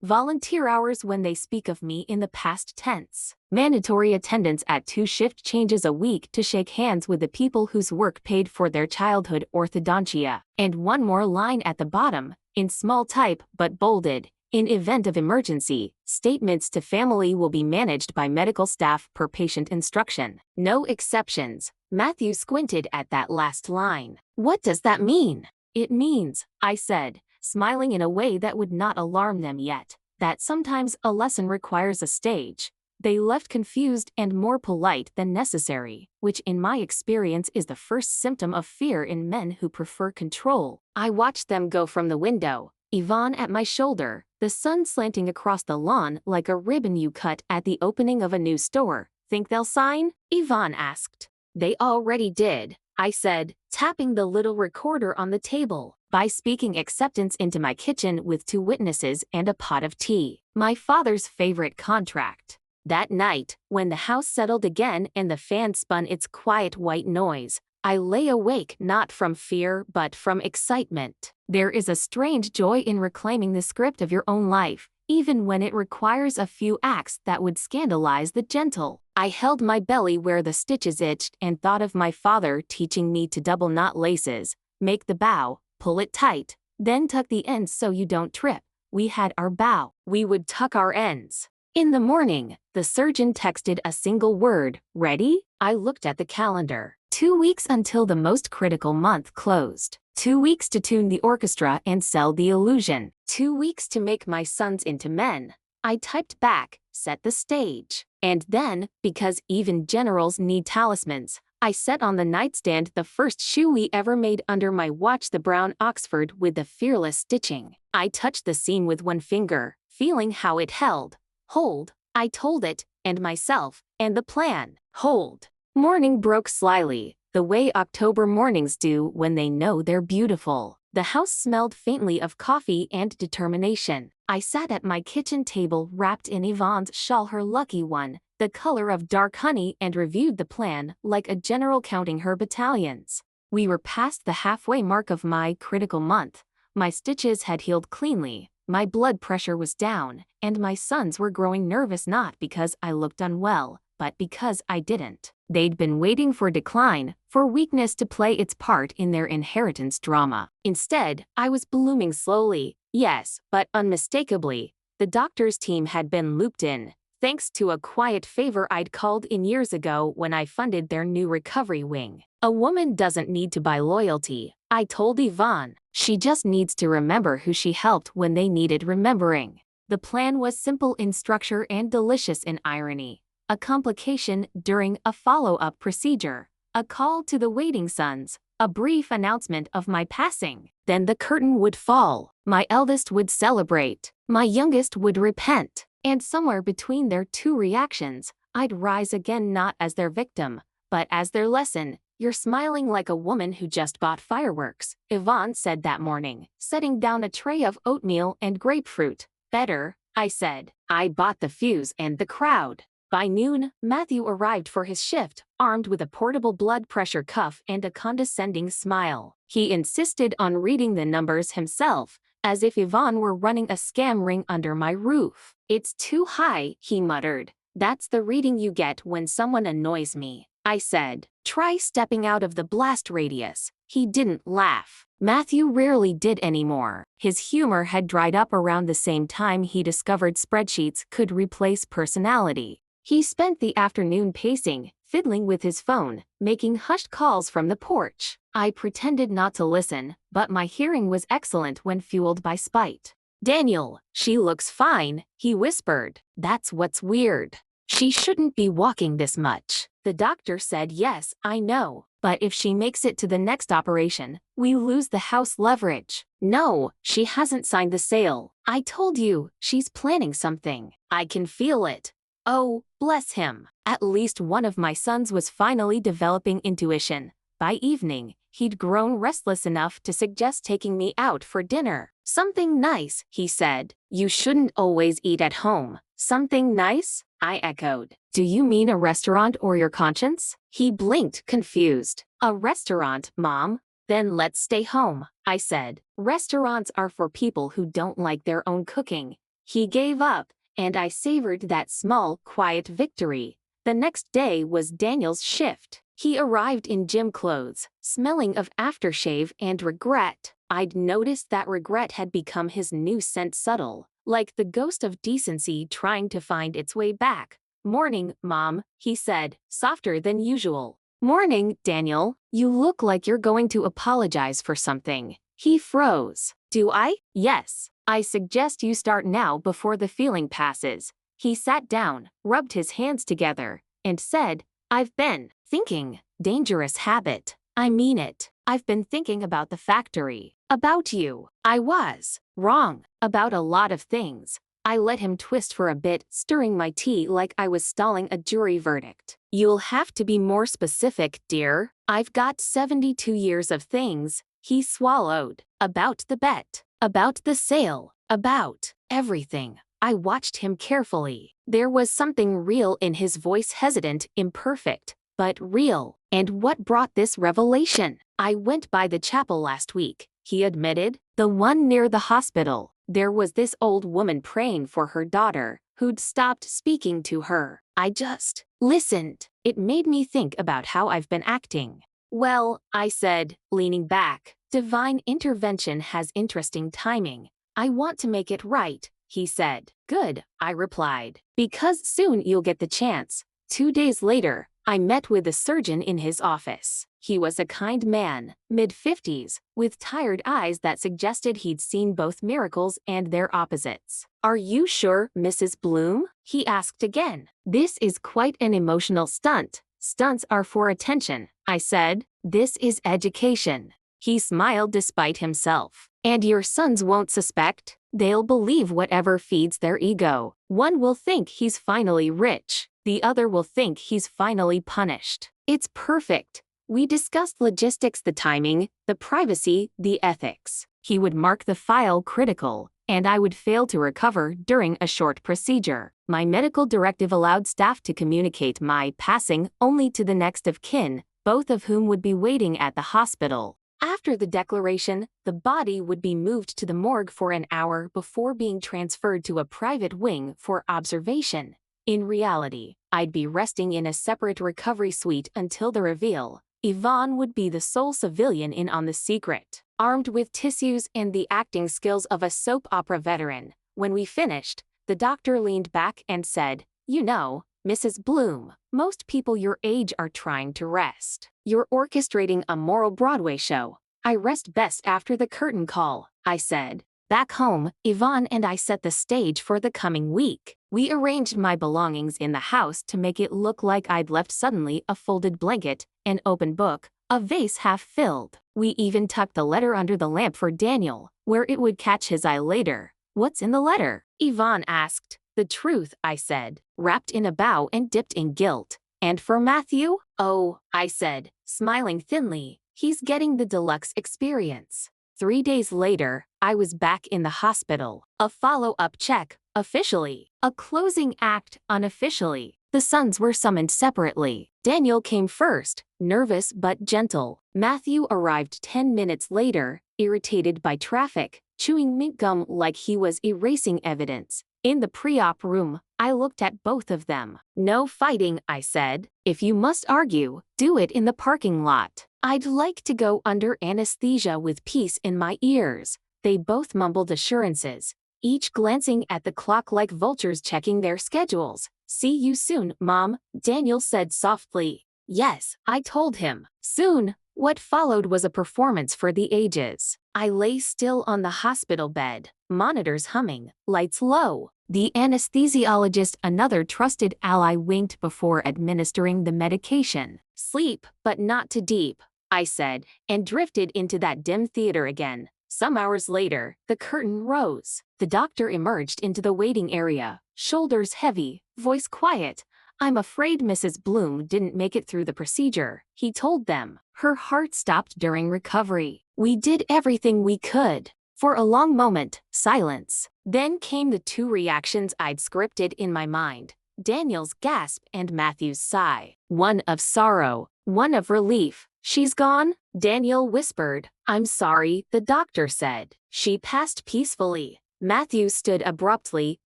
Volunteer hours when they speak of me in the past tense. Mandatory attendance at 2 shift changes a week to shake hands with the people whose work paid for their childhood orthodontia. And one more line at the bottom, in small type but bolded. In event of emergency, statements to family will be managed by medical staff per patient instruction. No exceptions. Matthew squinted at that last line. "What does that mean?" "It means," I said, smiling in a way that would not alarm them yet, "that sometimes a lesson requires a stage." They left confused and more polite than necessary, which in my experience is the first symptom of fear in men who prefer control. I watched them go from the window, Yvonne at my shoulder, the sun slanting across the lawn like a ribbon you cut at the opening of a new store. "Think they'll sign?" Yvonne asked. "They already did," I said, tapping the little recorder on the table, "by speaking acceptance into my kitchen with 2 witnesses and a pot of tea. My father's favorite contract." That night, when the house settled again and the fan spun its quiet white noise, I lay awake not from fear but from excitement. There is a strange joy in reclaiming the script of your own life, even when it requires a few acts that would scandalize the gentle. I held my belly where the stitches itched and thought of my father teaching me to double knot laces, make the bow, pull it tight, then tuck the ends so you don't trip. We had our bow. We would tuck our ends. In the morning, the surgeon texted a single word, "Ready?" I looked at the calendar. 2 weeks until the most critical month closed. 2 weeks to tune the orchestra and sell the illusion. 2 weeks to make my sons into men. I typed back, "Set the stage." And then, because even generals need talismans, I set on the nightstand the first shoe we ever made under my watch, the brown Oxford with the fearless stitching. I touched the seam with one finger, feeling how it held. Hold, I told it, and myself, and the plan. Hold. Morning broke slyly, the way October mornings do when they know they're beautiful. The house smelled faintly of coffee and determination. I sat at my kitchen table wrapped in Yvonne's shawl, her lucky one, the color of dark honey, and reviewed the plan like a general counting her battalions. We were past the halfway mark of my critical month. My stitches had healed cleanly, my blood pressure was down, and my sons were growing nervous, not because I looked unwell, but because I didn't. They'd been waiting for decline, for weakness to play its part in their inheritance drama. Instead, I was blooming slowly, yes, but unmistakably. The doctor's team had been looped in, thanks to a quiet favor I'd called in years ago when I funded their new recovery wing. A woman doesn't need to buy loyalty, I told Yvonne. She just needs to remember who she helped when they needed remembering. The plan was simple in structure and delicious in irony. A complication during a follow-up procedure, a call to the waiting sons, a brief announcement of my passing. Then the curtain would fall. My eldest would celebrate. My youngest would repent. And somewhere between their 2 reactions, I'd rise again, not as their victim, but as their lesson. "You're smiling like a woman who just bought fireworks," Yvonne said that morning, setting down a tray of oatmeal and grapefruit. "Better," I said. "I bought the fuse and the crowd." By noon, Matthew arrived for his shift, armed with a portable blood pressure cuff and a condescending smile. He insisted on reading the numbers himself, as if Yvonne were running a scam ring under my roof. "It's too high," he muttered. "That's the reading you get when someone annoys me," I said. "Try stepping out of the blast radius." He didn't laugh. Matthew rarely did anymore. His humor had dried up around the same time he discovered spreadsheets could replace personality. He spent the afternoon pacing, fiddling with his phone, making hushed calls from the porch. I pretended not to listen, but my hearing was excellent when fueled by spite. "Daniel, she looks fine," he whispered. "That's what's weird. She shouldn't be walking this much." The doctor said, "Yes, I know, but if she makes it to the next operation, we lose the house leverage." "No, she hasn't signed the sale. I told you, she's planning something. I can feel it." Oh, bless him. At least one of my sons was finally developing intuition. by evening, he'd grown restless enough to suggest taking me out for dinner. "Something nice," he said. "You shouldn't always eat at home." "Something nice?" I echoed. "Do you mean a restaurant or your conscience?" He blinked, confused. "A restaurant, Mom." "Then let's stay home," I said. "Restaurants are for people who don't like their own cooking." He gave up, and I savored that small, quiet victory. The next day was Daniel's shift. He arrived in gym clothes, smelling of aftershave and regret. I'd noticed that regret had become his new scent, subtle, like the ghost of decency trying to find its way back. "Morning, Mom," he said, softer than usual. "Morning, Daniel. You look like you're going to apologize for something." He froze. "Do I?" "Yes. I suggest you start now before the feeling passes." He sat down, rubbed his hands together, and said, "I've been thinking." Dangerous habit. I mean it. I've been thinking about the factory. About you. I was wrong about a lot of things. I let him twist for a bit, stirring my tea like I was stalling a jury verdict. "You'll have to be more specific, dear. I've got 72 years of things." He swallowed. "About the bet. About the sale. About everything." I watched him carefully. There was something real in his voice, hesitant, imperfect, but real. "And what brought this revelation?" "I went by the chapel last week," he admitted. "The one near the hospital. There was this old woman praying for her daughter, who'd stopped speaking to her. I just listened. It made me think about how I've been acting." "Well," I said, leaning back, "divine intervention has interesting timing. I want to make it right," he said. "Good," I replied, "because soon you'll get the chance." 2 days later, I met with the surgeon in his office. He was a kind man, mid-50s, with tired eyes that suggested he'd seen both miracles and their opposites. "Are you sure, Mrs. Bloom?" he asked again. "This is quite an emotional stunt." "Stunts are for attention," I said. "This is education." He smiled despite himself. "And your sons won't suspect? They'll believe whatever feeds their ego. One will think he's finally rich. The other will think he's finally punished. It's perfect." We discussed logistics, the timing, the privacy, the ethics. He would mark the file critical, and I would fail to recover during a short procedure. My medical directive allowed staff to communicate my passing only to the next of kin, both of whom would be waiting at the hospital. After the declaration, the body would be moved to the morgue for an hour before being transferred to a private wing for observation. In reality, I'd be resting in a separate recovery suite until the reveal. Yvonne would be the sole civilian in on the secret, armed with tissues and the acting skills of a soap opera veteran. When we finished, the doctor leaned back and said, "You know, Mrs. Bloom, most people your age are trying to rest. You're orchestrating a moral Broadway show." "I rest best after the curtain call," I said. Back home, Yvonne and I set the stage for the coming week. We arranged my belongings in the house to make it look like I'd left suddenly: a folded blanket, an open book, a vase half filled. We even tucked the letter under the lamp for Daniel, where it would catch his eye later. "What's in the letter?" Yvonne asked. "The truth," I said, wrapped in a bow and dipped in guilt. "And for Matthew?" "Oh," I said, smiling thinly, "he's getting the deluxe experience." 3 days later, I was back in the hospital. A follow-up check, officially. A closing act, unofficially. The sons were summoned separately. Daniel came first, nervous but gentle. Matthew arrived 10 minutes later, irritated by traffic, chewing mint gum like he was erasing evidence. In the pre-op room, I looked at both of them. "No fighting," I said. "If you must argue, do it in the parking lot. I'd like to go under anesthesia with peace in my ears." They both mumbled assurances, each glancing at the clock like vultures checking their schedules. "See you soon, Mom," Daniel said softly. "Yes," I told him. Soon. What followed was a performance for the ages. I lay still on the hospital bed, monitors humming, lights low. The anesthesiologist, another trusted ally, winked before administering the medication. "Sleep, but not too deep," I said, and drifted into that dim theater again. Some hours later, the curtain rose. The doctor emerged into the waiting area, shoulders heavy, voice quiet. I'm afraid Mrs. Bloom didn't make it through the procedure, he told them. Her heart stopped during recovery. We did everything we could. For a long moment, silence. Then came the two reactions I'd scripted in my mind. Daniel's gasp and Matthew's sigh. One of sorrow, one of relief. She's gone? Daniel whispered. I'm sorry, the doctor said. She passed peacefully. Matthew stood abruptly,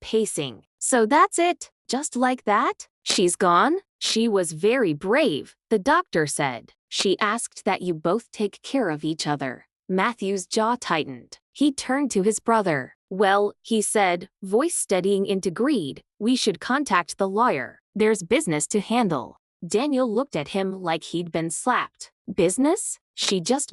pacing. So that's it? Just like that? She's gone? She was very brave, the doctor said. She asked that you both take care of each other. Matthew's jaw tightened. He turned to his brother. Well, he said, voice steadying into greed, we should contact the lawyer. There's business to handle. Daniel looked at him like he'd been slapped. Business? She just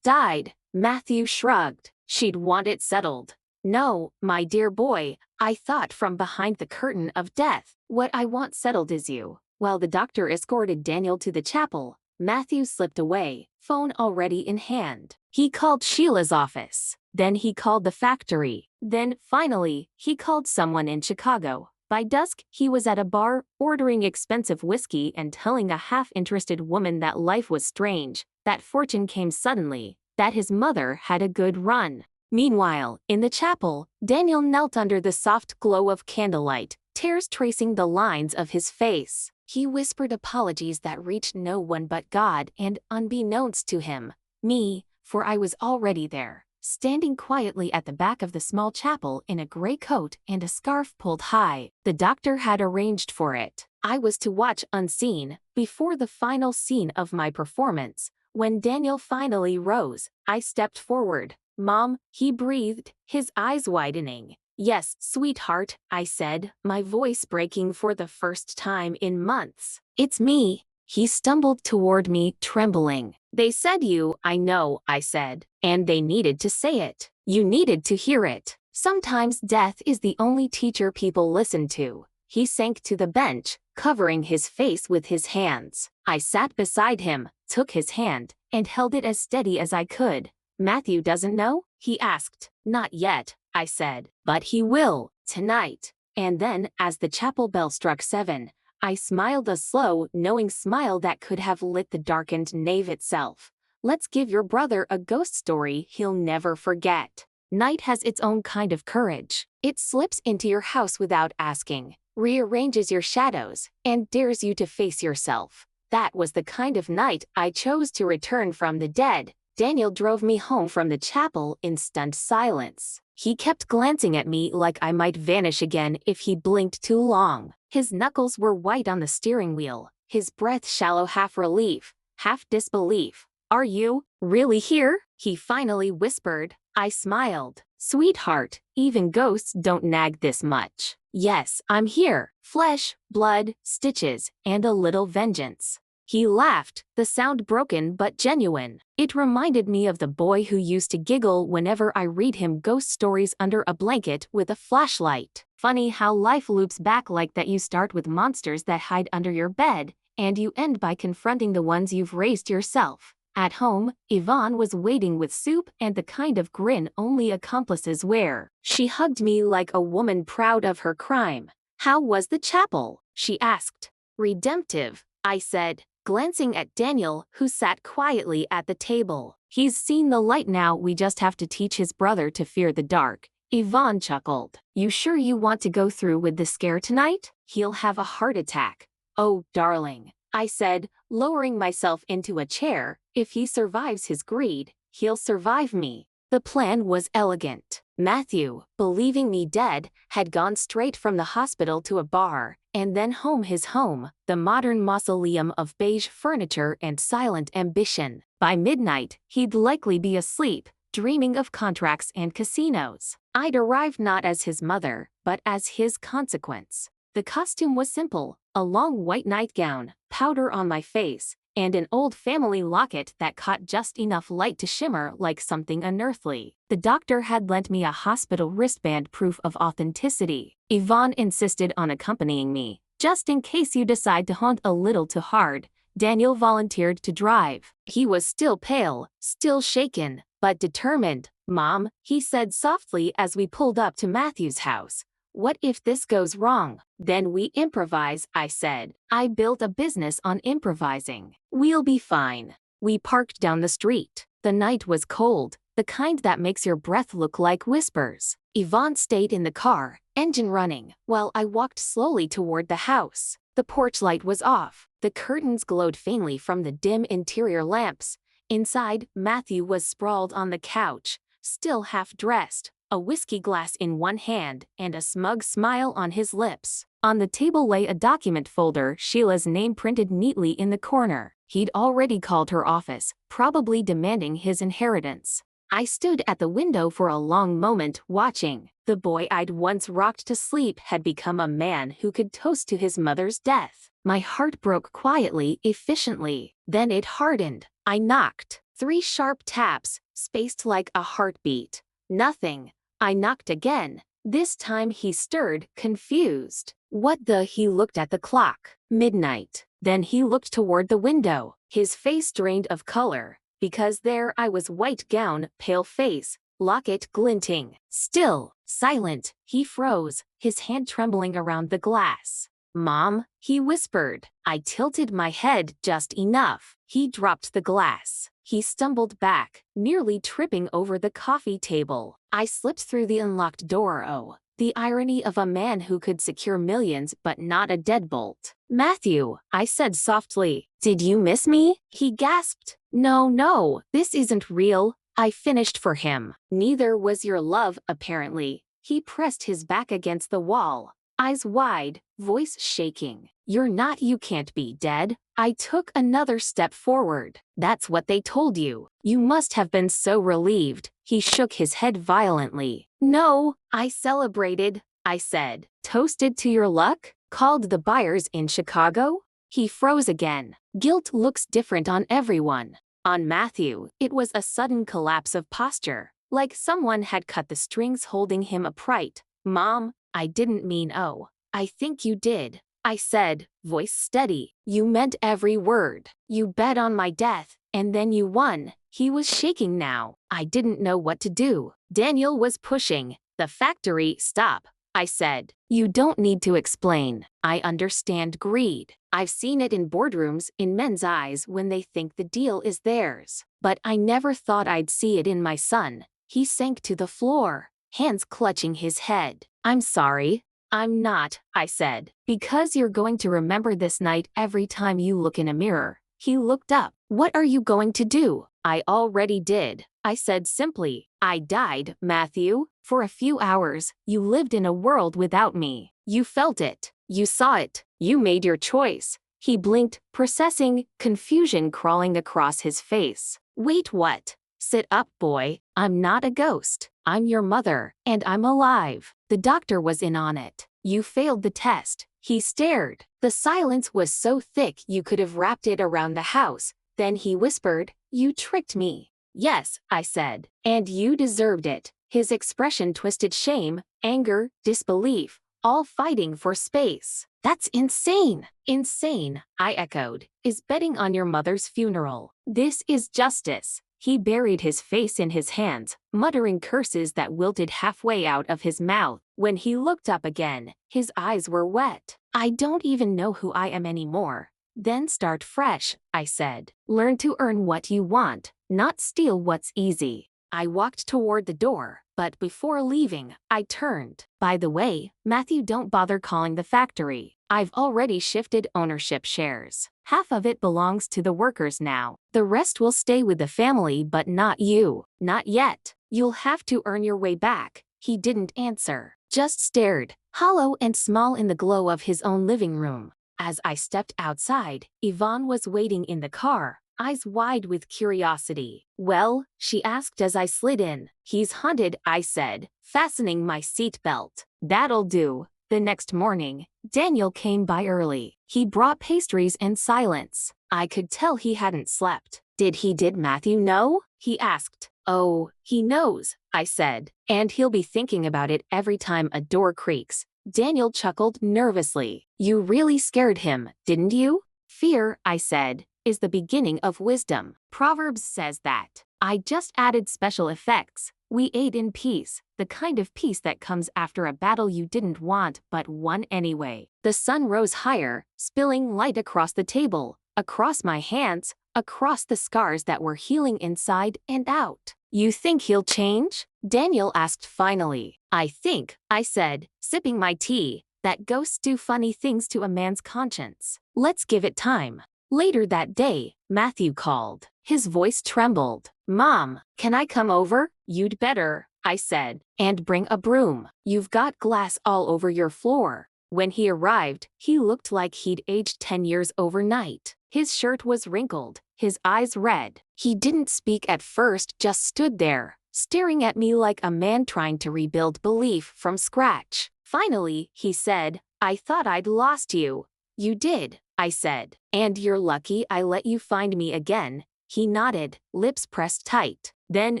died. Matthew shrugged. She'd want it settled. No, my dear boy, I thought from behind the curtain of death. What I want settled is you. While the doctor escorted Daniel to the chapel, Matthew slipped away, phone already in hand. He called Sheila's office. Then he called the factory. Then, finally, he called someone in Chicago. By dusk, he was at a bar, ordering expensive whiskey and telling a half-interested woman that life was strange, that fortune came suddenly, that his mother had a good run. Meanwhile, in the chapel, Daniel knelt under the soft glow of candlelight, tears tracing the lines of his face. He whispered apologies that reached no one but God and, unbeknownst to him, me, for I was already there, standing quietly at the back of the small chapel in a gray coat and a scarf pulled high. The doctor had arranged for it. I was to watch unseen, before the final scene of my performance. When Daniel finally rose, I stepped forward. Mom, he breathed, his eyes widening. Yes, sweetheart, I said, my voice breaking for the first time in months. It's me. He stumbled toward me, trembling. They said you, I know, I said, and they needed to say it. You needed to hear it. Sometimes death is the only teacher people listen to. He sank to the bench, covering his face with his hands. I sat beside him, took his hand, and held it as steady as I could. Matthew doesn't know? He asked. Not yet, I said, but he will, tonight. And then, as the chapel bell struck 7, I smiled a slow, knowing smile that could have lit the darkened nave itself. Let's give your brother a ghost story he'll never forget. Night has its own kind of courage. It slips into your house without asking, rearranges your shadows, and dares you to face yourself. That was the kind of night I chose to return from the dead. Daniel drove me home from the chapel in stunned silence. He kept glancing at me like I might vanish again if he blinked too long. His knuckles were white on the steering wheel, his breath shallow, half relief, half disbelief. Are you really here? He finally whispered. I smiled. Sweetheart, even ghosts don't nag this much. Yes, I'm here. Flesh, blood, stitches, and a little vengeance. He laughed, the sound broken but genuine. It reminded me of the boy who used to giggle whenever I read him ghost stories under a blanket with a flashlight. Funny how life loops back like that. You start with monsters that hide under your bed, and you end by confronting the ones you've raised yourself. At home, Yvonne was waiting with soup and the kind of grin only accomplices wear. She hugged me like a woman proud of her crime. How was the chapel? She asked. Redemptive, I said, glancing at Daniel, who sat quietly at the table. He's seen the light now, we just have to teach his brother to fear the dark. Yvonne chuckled. You sure you want to go through with the scare tonight? He'll have a heart attack. Oh, darling, I said, lowering myself into a chair. If he survives his greed, he'll survive me. The plan was elegant. Matthew, believing me dead, had gone straight from the hospital to a bar, and then home, his home, the modern mausoleum of beige furniture and silent ambition. By midnight, he'd likely be asleep, dreaming of contracts and casinos. I'd arrived not as his mother, but as his consequence. The costume was simple, a long white nightgown, powder on my face, and an old family locket that caught just enough light to shimmer like something unearthly. The doctor had lent me a hospital wristband, proof of authenticity. Yvonne insisted on accompanying me. Just in case you decide to haunt a little too hard, Daniel volunteered to drive. He was still pale, still shaken, but determined. Mom, he said softly as we pulled up to Matthew's house, What if this goes wrong? Then we improvise, I said. I built a business on improvising. We'll be fine. We parked down the street. The night was cold, the kind that makes your breath look like whispers. Yvonne stayed in the car, engine running, while I walked slowly toward the house. The porch light was off. The curtains glowed faintly from the dim interior lamps. Inside, Matthew was sprawled on the couch, still half-dressed, a whiskey glass in one hand and a smug smile on his lips. On the table lay a document folder, Sheila's name printed neatly in the corner. He'd already called her office, probably demanding his inheritance. I stood at the window for a long moment, watching. The boy I'd once rocked to sleep had become a man who could toast to his mother's death. My heart broke quietly, efficiently. Then it hardened. I knocked. 3 sharp taps, spaced like a heartbeat. Nothing. I knocked again. This time he stirred, confused. What the? He looked at the clock. Midnight. Then he looked toward the window. His face drained of color, because there I was, white gown, pale face, locket glinting. Still, silent, he froze, his hand trembling around the glass. Mom, he whispered. I tilted my head just enough. He dropped the glass. He stumbled back, nearly tripping over the coffee table. I slipped through the unlocked door. Oh, the irony of a man who could secure millions but not a deadbolt. Matthew, I said softly. Did you miss me? He gasped. No, this isn't real. I finished for him. Neither was your love, apparently. He pressed his back against the wall, eyes wide, voice shaking. You're not, you can't be dead. I took another step forward. That's what they told you. You must have been so relieved. He shook his head violently. No, I celebrated, I said. Toasted to your luck? Called the buyers in Chicago? He froze again. Guilt looks different on everyone. On Matthew, it was a sudden collapse of posture, like someone had cut the strings holding him upright. Mom, I didn't mean. Oh, I think you did, I said, voice steady. You meant every word. You bet on my death, and then you won. He was shaking now. I didn't know what to do. Daniel was pushing. The factory. Stop, I said. You don't need to explain. I understand greed. I've seen it in boardrooms, in men's eyes when they think the deal is theirs. But I never thought I'd see it in my son. He sank to the floor, hands clutching his head. I'm sorry. I'm not, I said. Because you're going to remember this night every time you look in a mirror. He looked up. What are you going to do? I already did, I said simply. I died, Matthew. For a few hours, you lived in a world without me. You felt it. You saw it. You made your choice. He blinked, processing, confusion crawling across his face. Wait, what? Sit up, boy. I'm not a ghost. I'm your mother, and I'm alive. The doctor was in on it. You failed the test. He stared. The silence was so thick you could have wrapped it around the house. Then he whispered, You tricked me. Yes, I said. And you deserved it. His expression twisted, shame, anger, disbelief, all fighting for space. That's insane. Insane, I echoed, is betting on your mother's funeral. This is justice. He buried his face in his hands, muttering curses that wilted halfway out of his mouth. When he looked up again, his eyes were wet. I don't even know who I am anymore. Then start fresh, I said. Learn to earn what you want, not steal what's easy. I walked toward the door, but before leaving, I turned. By the way, Matthew, don't bother calling the factory. I've already shifted ownership shares. Half of it belongs to the workers now. The rest will stay with the family, but not you. Not yet. You'll have to earn your way back. He didn't answer, just stared, hollow and small in the glow of his own living room. As I stepped outside, Yvonne was waiting in the car, eyes wide with curiosity. Well, she asked as I slid in. He's haunted, I said, fastening my seatbelt. That'll do. The next morning, Daniel came by early. He brought pastries and silence. I could tell he hadn't slept. Did Matthew know? He asked. Oh, he knows, I said, and he'll be thinking about it every time a door creaks. Daniel chuckled nervously. You really scared him, didn't you? Fear, I said, is the beginning of wisdom. Proverbs says that. I just added special effects. We ate in peace, the kind of peace that comes after a battle you didn't want but won anyway. The sun rose higher, spilling light across the table, across my hands, across the scars that were healing inside and out. You think he'll change? Daniel asked finally. I think, I said, sipping my tea, that ghosts do funny things to a man's conscience. Let's give it time. Later that day, Matthew called. His voice trembled. Mom, can I come over? You'd better, I said, and bring a broom. You've got glass all over your floor. When he arrived, he looked like he'd aged 10 years overnight. His shirt was wrinkled, his eyes red. He didn't speak at first, just stood there, staring at me like a man trying to rebuild belief from scratch. Finally, he said, I thought I'd lost you. You did, I said. And you're lucky I let you find me again. He nodded, lips pressed tight. Then,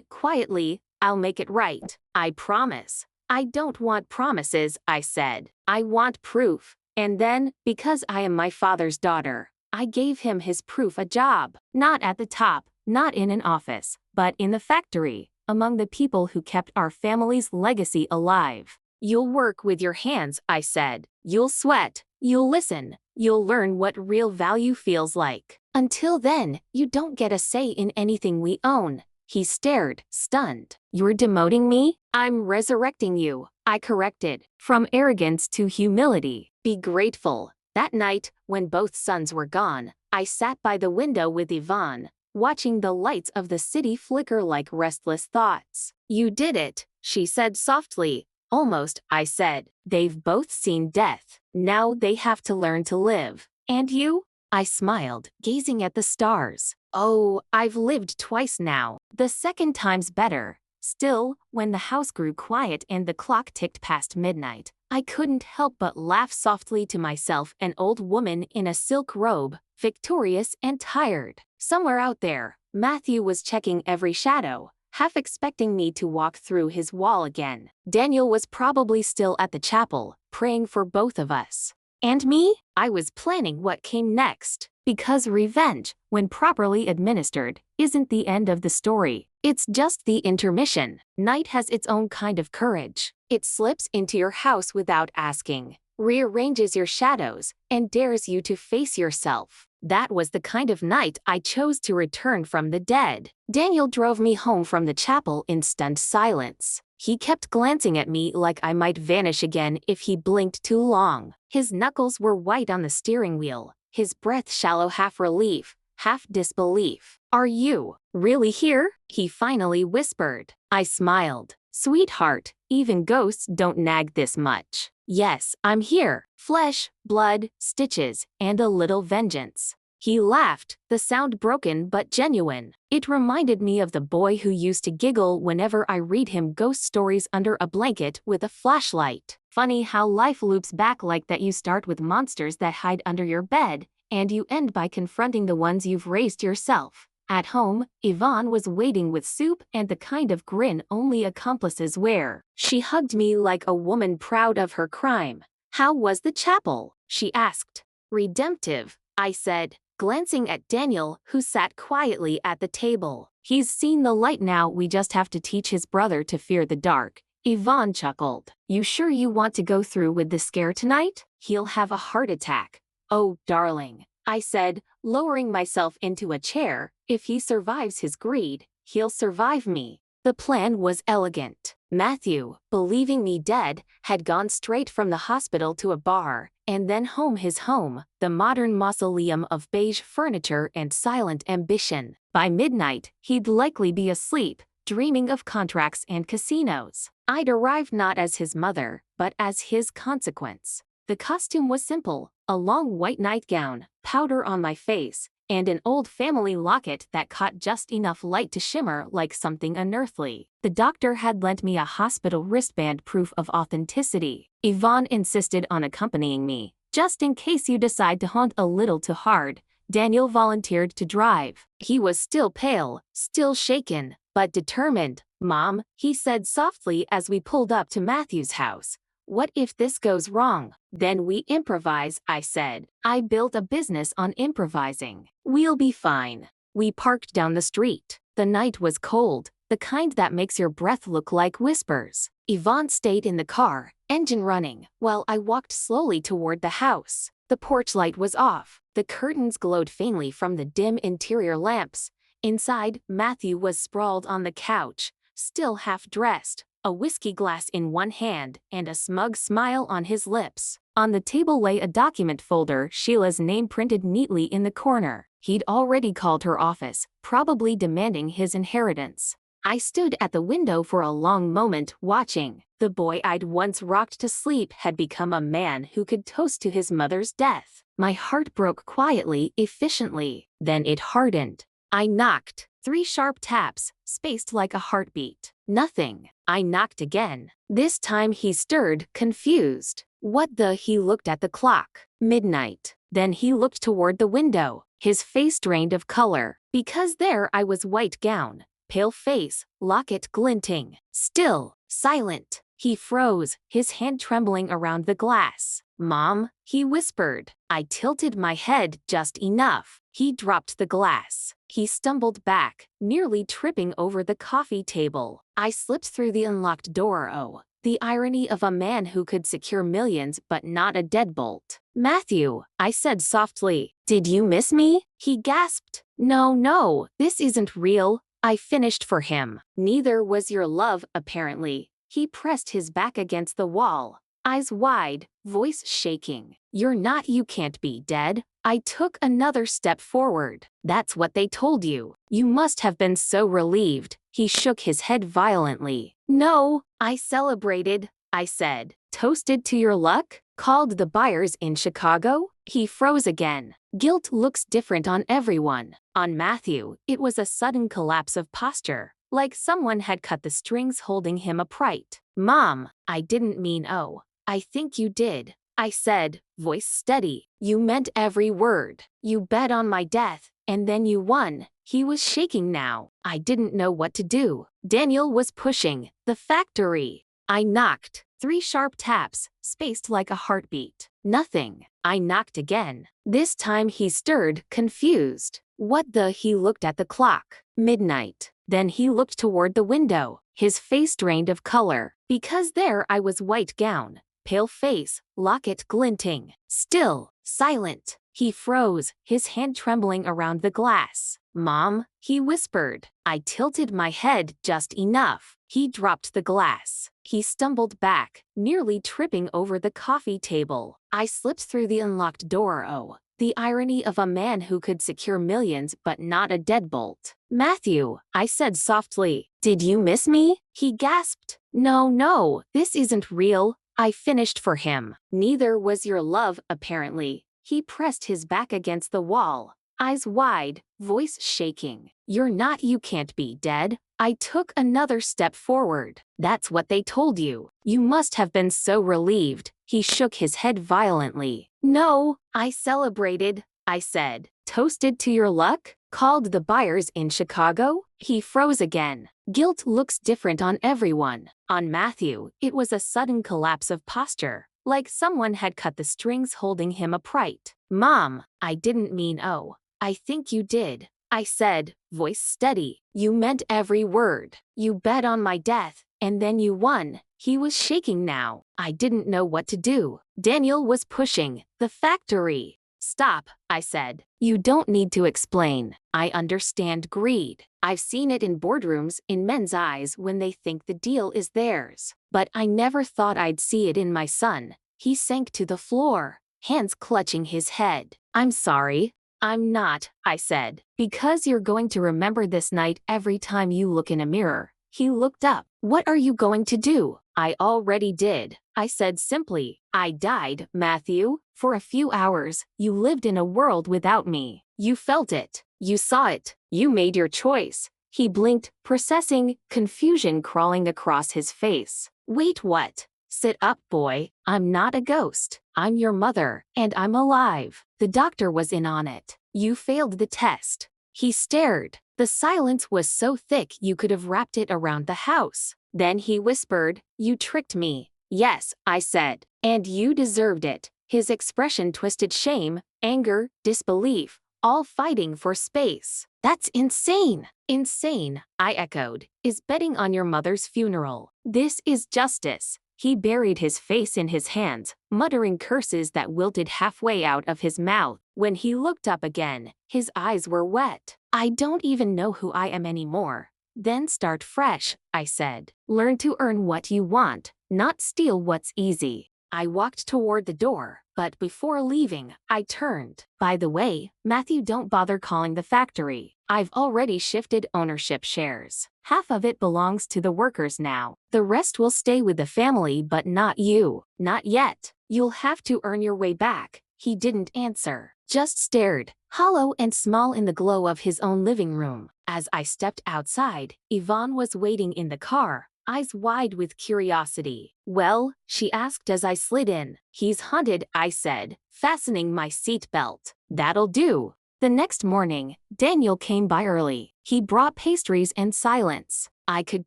quietly, I'll make it right. I promise. I don't want promises, I said. I want proof. And then, because I am my father's daughter, I gave him his proof a job. Not at the top, not in an office, but in the factory, among the people who kept our family's legacy alive. You'll work with your hands, I said. You'll sweat. You'll listen. You'll learn what real value feels like. Until then, you don't get a say in anything we own. He stared, stunned. You're demoting me? I'm resurrecting you, I corrected. From arrogance to humility. Be grateful. That night, when both sons were gone, I sat by the window with Yvonne, watching the lights of the city flicker like restless thoughts. You did it, she said softly. Almost, I said. They've both seen death. Now they have to learn to live. And you? I smiled, gazing at the stars. Oh, I've lived twice now. The second time's better. Still, when the house grew quiet and the clock ticked past midnight, I couldn't help but laugh softly to myself, an old woman in a silk robe, victorious and tired. Somewhere out there, Matthew was checking every shadow, half expecting me to walk through his wall again. Daniel was probably still at the chapel, praying for both of us. And me? I was planning what came next. Because revenge, when properly administered, isn't the end of the story. It's just the intermission. Night has its own kind of courage. It slips into your house without asking, rearranges your shadows, and dares you to face yourself. That was the kind of night I chose to return from the dead. Daniel drove me home from the chapel in stunned silence. He kept glancing at me like I might vanish again if he blinked too long. His knuckles were white on the steering wheel, his breath shallow, half relief, half disbelief. Are you really here? He finally whispered. I smiled. Sweetheart, even ghosts don't nag this much. Yes, I'm here. Flesh, blood, stitches, and a little vengeance. He laughed, the sound broken but genuine. It reminded me of the boy who used to giggle whenever I read him ghost stories under a blanket with a flashlight. Funny how life loops back like that. You start with monsters that hide under your bed, and you end by confronting the ones you've raised yourself. At home, Yvonne was waiting with soup and the kind of grin only accomplices wear. She hugged me like a woman proud of her crime. How was the chapel? She asked. Redemptive, I said, glancing at Daniel, who sat quietly at the table. He's seen the light now. We just have to teach his brother to fear the dark. Yvonne chuckled. You sure you want to go through with the scare tonight? He'll have a heart attack. Oh, darling, I said, lowering myself into a chair. If he survives his greed, he'll survive me. The plan was elegant. Matthew, believing me dead, had gone straight from the hospital to a bar, and then home, his home, the modern mausoleum of beige furniture and silent ambition. By midnight, he'd likely be asleep, dreaming of contracts and casinos. I'd arrived not as his mother, but as his consequence. The costume was simple, a long white nightgown, powder on my face, and an old family locket that caught just enough light to shimmer like something unearthly. The doctor had lent me a hospital wristband, proof of authenticity. Yvonne insisted on accompanying me. Just in case you decide to hunt a little too hard, Daniel volunteered to drive. He was still pale, still shaken, but determined. Mom, he said softly as we pulled up to Matthew's house. What if this goes wrong? Then we improvise, I said. I built a business on improvising. We'll be fine. We parked down the street. The night was cold, the the kind that makes your breath look like whispers. Yvonne stayed in the car, engine running, while I walked slowly toward the house. The porch light was off. The curtains glowed faintly from the dim interior lamps. Inside, Matthew was sprawled on the couch, still half-dressed, a whiskey glass in one hand and a smug smile on his lips. On the table lay a document folder, Sheila's name printed neatly in the corner. He'd already called her office, probably demanding his inheritance. I stood at the window for a long moment, watching. The boy I'd once rocked to sleep had become a man who could toast to his mother's death. My heart broke quietly, efficiently. Then it hardened. I knocked. 3 sharp taps, spaced like a heartbeat. Nothing. I knocked again. This time he stirred, confused. What the? He looked at the clock. Midnight. Then he looked toward the window. His face drained of color. Because there I was, white gown, pale face, locket glinting. Still, silent. He froze, his hand trembling around the glass. "Mom," he whispered. I tilted my head just enough. He dropped the glass. He stumbled back, nearly tripping over the coffee table. I slipped through the unlocked door. Oh, the irony of a man who could secure millions but not a deadbolt. "Matthew," I said softly. "Did you miss me?" He gasped. No, this isn't real." I finished for him. "Neither was your love, apparently." He pressed his back against the wall, eyes wide, voice shaking. You can't be dead." I took another step forward. "That's what they told you. You must have been so relieved." He shook his head violently. "No, I celebrated," I said. "Toasted to your luck? Called the buyers in Chicago?" He froze again. Guilt looks different on everyone. On Matthew, it was a sudden collapse of posture, like someone had cut the strings holding him upright. "Mom, I didn't mean oh. I think you did," I said, voice steady. "You meant every word. You bet on my death, and then you won." He was shaking now. I didn't know what to do. Daniel was pushing the factory. I knocked. 3 sharp taps, spaced like a heartbeat. Nothing. I knocked again. This time he stirred, confused. What the? He looked at the clock. Midnight. Then he looked toward the window. His face drained of color. Because there I was, white gown, pale face, locket glinting. Still, silent. He froze, his hand trembling around the glass. "Mom," he whispered. I tilted my head just enough. He dropped the glass. He stumbled back, nearly tripping over the coffee table. I slipped through the unlocked door. Oh, the irony of a man who could secure millions but not a deadbolt. "Matthew," I said softly. "Did you miss me?" He gasped. No, this isn't real." I finished for him. "Neither was your love, apparently." He pressed his back against the wall, eyes wide, voice shaking. You can't be dead." I took another step forward. "That's what they told you. You must have been so relieved." He shook his head violently. "No, I celebrated," I said. "Toasted to your luck? Called the buyers in Chicago?" He froze again. Guilt looks different on everyone. On Matthew, it was a sudden collapse of posture, like someone had cut the strings holding him upright. "Mom, I didn't mean oh. I think you did," I said, voice steady. "You meant every word. You bet on my death, and then you won." He was shaking now. I didn't know what to do. Daniel was pushing the factory. "Stop," I said. "You don't need to explain. I understand greed. I've seen it in boardrooms, in men's eyes when they think the deal is theirs. But I never thought I'd see it in my son." He sank to the floor, hands clutching his head. "I'm sorry." "I'm not," I said. "Because you're going to remember this night every time you look in a mirror." He looked up. "What are you going to do?" "I already did," I said simply. "I died, Matthew. For a few hours, you lived in a world without me. You felt it. You saw it. You made your choice." He blinked, processing, confusion crawling across his face. "Wait, what?" "Sit up, boy. I'm not a ghost. I'm your mother, and I'm alive. The doctor was in on it. You failed the test." He stared. The silence was so thick you could have wrapped it around the house. Then he whispered, "You tricked me." "Yes," I said. "And you deserved it." His expression twisted, shame, anger, disbelief, all fighting for space. That's insane. Insane, I echoed. Is betting on your mother's funeral. This is justice. He buried his face in his hands, muttering curses that wilted halfway out of his mouth. When he looked up again, his eyes were wet. I don't even know who I am anymore. Then start fresh, I said. Learn to earn what you want, not steal what's easy. I walked toward the door, but before leaving, I turned. By the way, Matthew, don't bother calling the factory. I've already shifted ownership shares. Half of it belongs to the workers now. The rest will stay with the family, but not you. Not yet. You'll have to earn your way back. He didn't answer, just stared, hollow and small in the glow of his own living room. As I stepped outside, Yvonne was waiting in the car, eyes wide with curiosity. Well, she asked as I slid in. He's haunted, I said, fastening my seatbelt. That'll do. The next morning, Daniel came by early. He brought pastries and silence. I could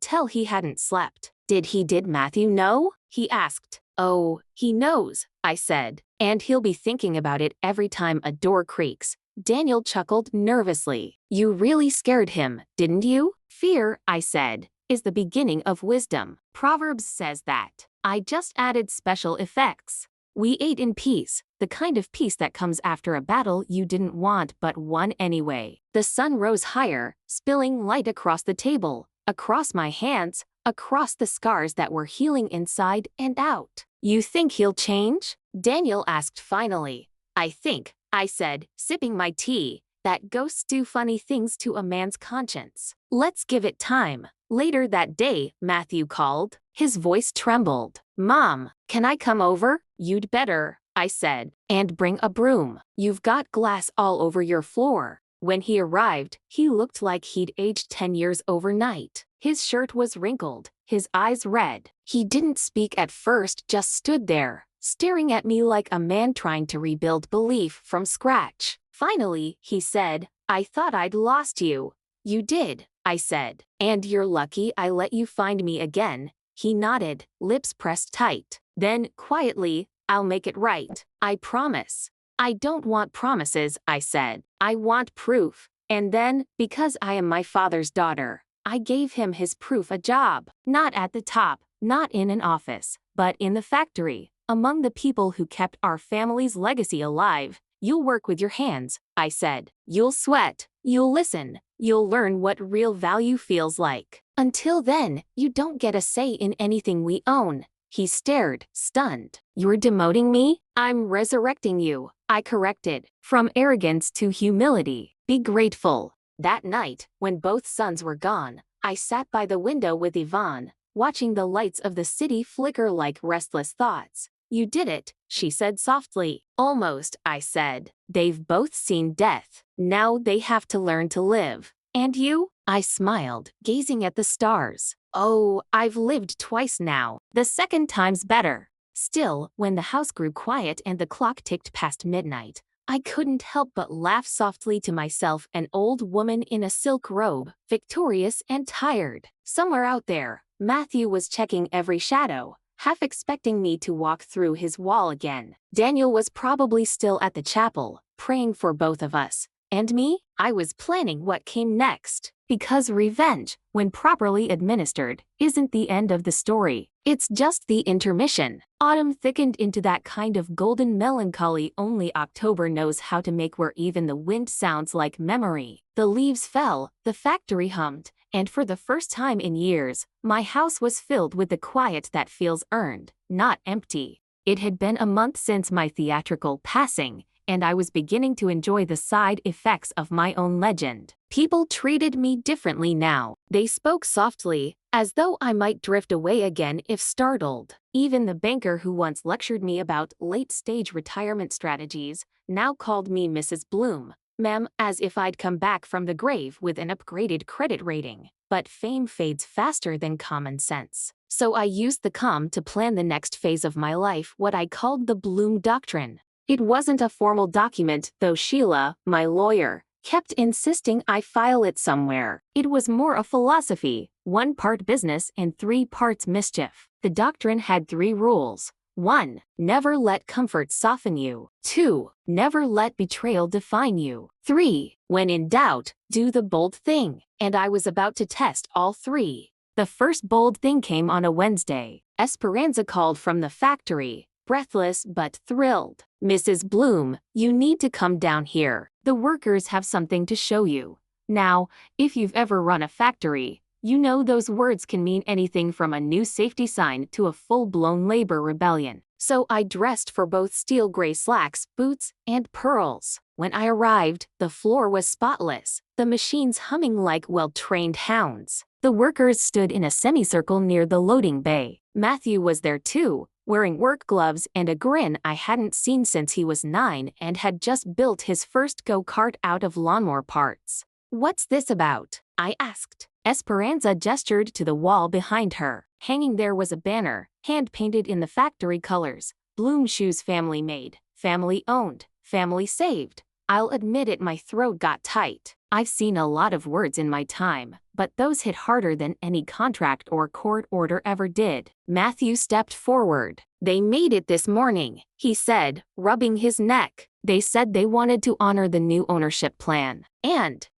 tell he hadn't slept. Did Matthew know? He asked. Oh, he knows, I said, and he'll be thinking about it every time a door creaks. Daniel chuckled nervously. You really scared him, didn't you? Fear, I said, is the beginning of wisdom. Proverbs says that. I just added special effects. We ate in peace, the kind of peace that comes after a battle you didn't want but won anyway. The sun rose higher, spilling light across the table, across my hands, across the scars that were healing inside and out. You think he'll change? Daniel asked finally. I think, I said, sipping my tea, that ghosts do funny things to a man's conscience. Let's give it time. Later that day, Matthew called. His voice trembled. Mom, can I come over? You'd better, I said, and bring a broom. You've got glass all over your floor. When he arrived, he looked like he'd aged 10 years overnight. His shirt was wrinkled, his eyes red. He didn't speak at first, just stood there, staring at me like a man trying to rebuild belief from scratch. Finally, he said, I thought I'd lost you. You did, I said. And you're lucky I let you find me again. He nodded, lips pressed tight. Then, quietly, I'll make it right. I promise. I don't want promises, I said. I want proof. And then, because I am my father's daughter, I gave him his proof, a job. Not at the top, not in an office, but in the factory, among the people who kept our family's legacy alive. You'll work with your hands, I said. You'll sweat. You'll listen. You'll learn what real value feels like. Until then, you don't get a say in anything we own. He stared, stunned. You're demoting me? I'm resurrecting you, I corrected. From arrogance to humility. Be grateful. That night, when both sons were gone, I sat by the window with Yvonne, watching the lights of the city flicker like restless thoughts. You did it, she said softly. Almost, I said. They've both seen death. Now they have to learn to live. And you? I smiled, gazing at the stars. Oh, I've lived twice now. The second time's better. Still, when the house grew quiet and the clock ticked past midnight, I couldn't help but laugh softly to myself, an old woman in a silk robe, victorious and tired. Somewhere out there, Matthew was checking every shadow, half expecting me to walk through his wall again. Daniel was probably still at the chapel, praying for both of us. And me? I was planning what came next. Because revenge, when properly administered, isn't the end of the story. It's just the intermission. Autumn thickened into that kind of golden melancholy only October knows how to make, where even the wind sounds like memory. The leaves fell, the factory hummed, and for the first time in years, my house was filled with the quiet that feels earned, not empty. It had been a month since my theatrical passing, and I was beginning to enjoy the side effects of my own legend. People treated me differently now. They spoke softly, as though I might drift away again if startled. Even the banker who once lectured me about late-stage retirement strategies now called me Mrs. Bloom, ma'am, as if I'd come back from the grave with an upgraded credit rating. But fame fades faster than common sense. So I used the calm to plan the next phase of my life, what I called the Bloom Doctrine. It wasn't a formal document, though Sheila, my lawyer, kept insisting I file it somewhere. It was more a philosophy, 1 part business and 3 parts mischief. The doctrine had 3 rules. 1. Never let comfort soften you. 2. Never let betrayal define you. 3. When in doubt, do the bold thing. And I was about to test all three. The first bold thing came on a Wednesday. Esperanza called from the factory, breathless but thrilled. "Mrs. Bloom, you need to come down here. The workers have something to show you." Now, if you've ever run a factory, you know those words can mean anything from a new safety sign to a full-blown labor rebellion. So I dressed for both steel gray slacks, boots, and pearls. When I arrived, the floor was spotless, the machines humming like well-trained hounds. The workers stood in a semicircle near the loading bay. Matthew was there too, wearing work gloves and a grin I hadn't seen since he was 9 and had just built his first go-kart out of lawnmower parts. "What's this about?" I asked. Esperanza gestured to the wall behind her. Hanging there was a banner, hand-painted in the factory colors. "Bloom Shoes family made, family owned, family saved." I'll admit it, my throat got tight. I've seen a lot of words in my time, but those hit harder than any contract or court order ever did. Matthew stepped forward. "They made it this morning," he said, rubbing his neck. "They said they wanted to honor the new ownership plan. And,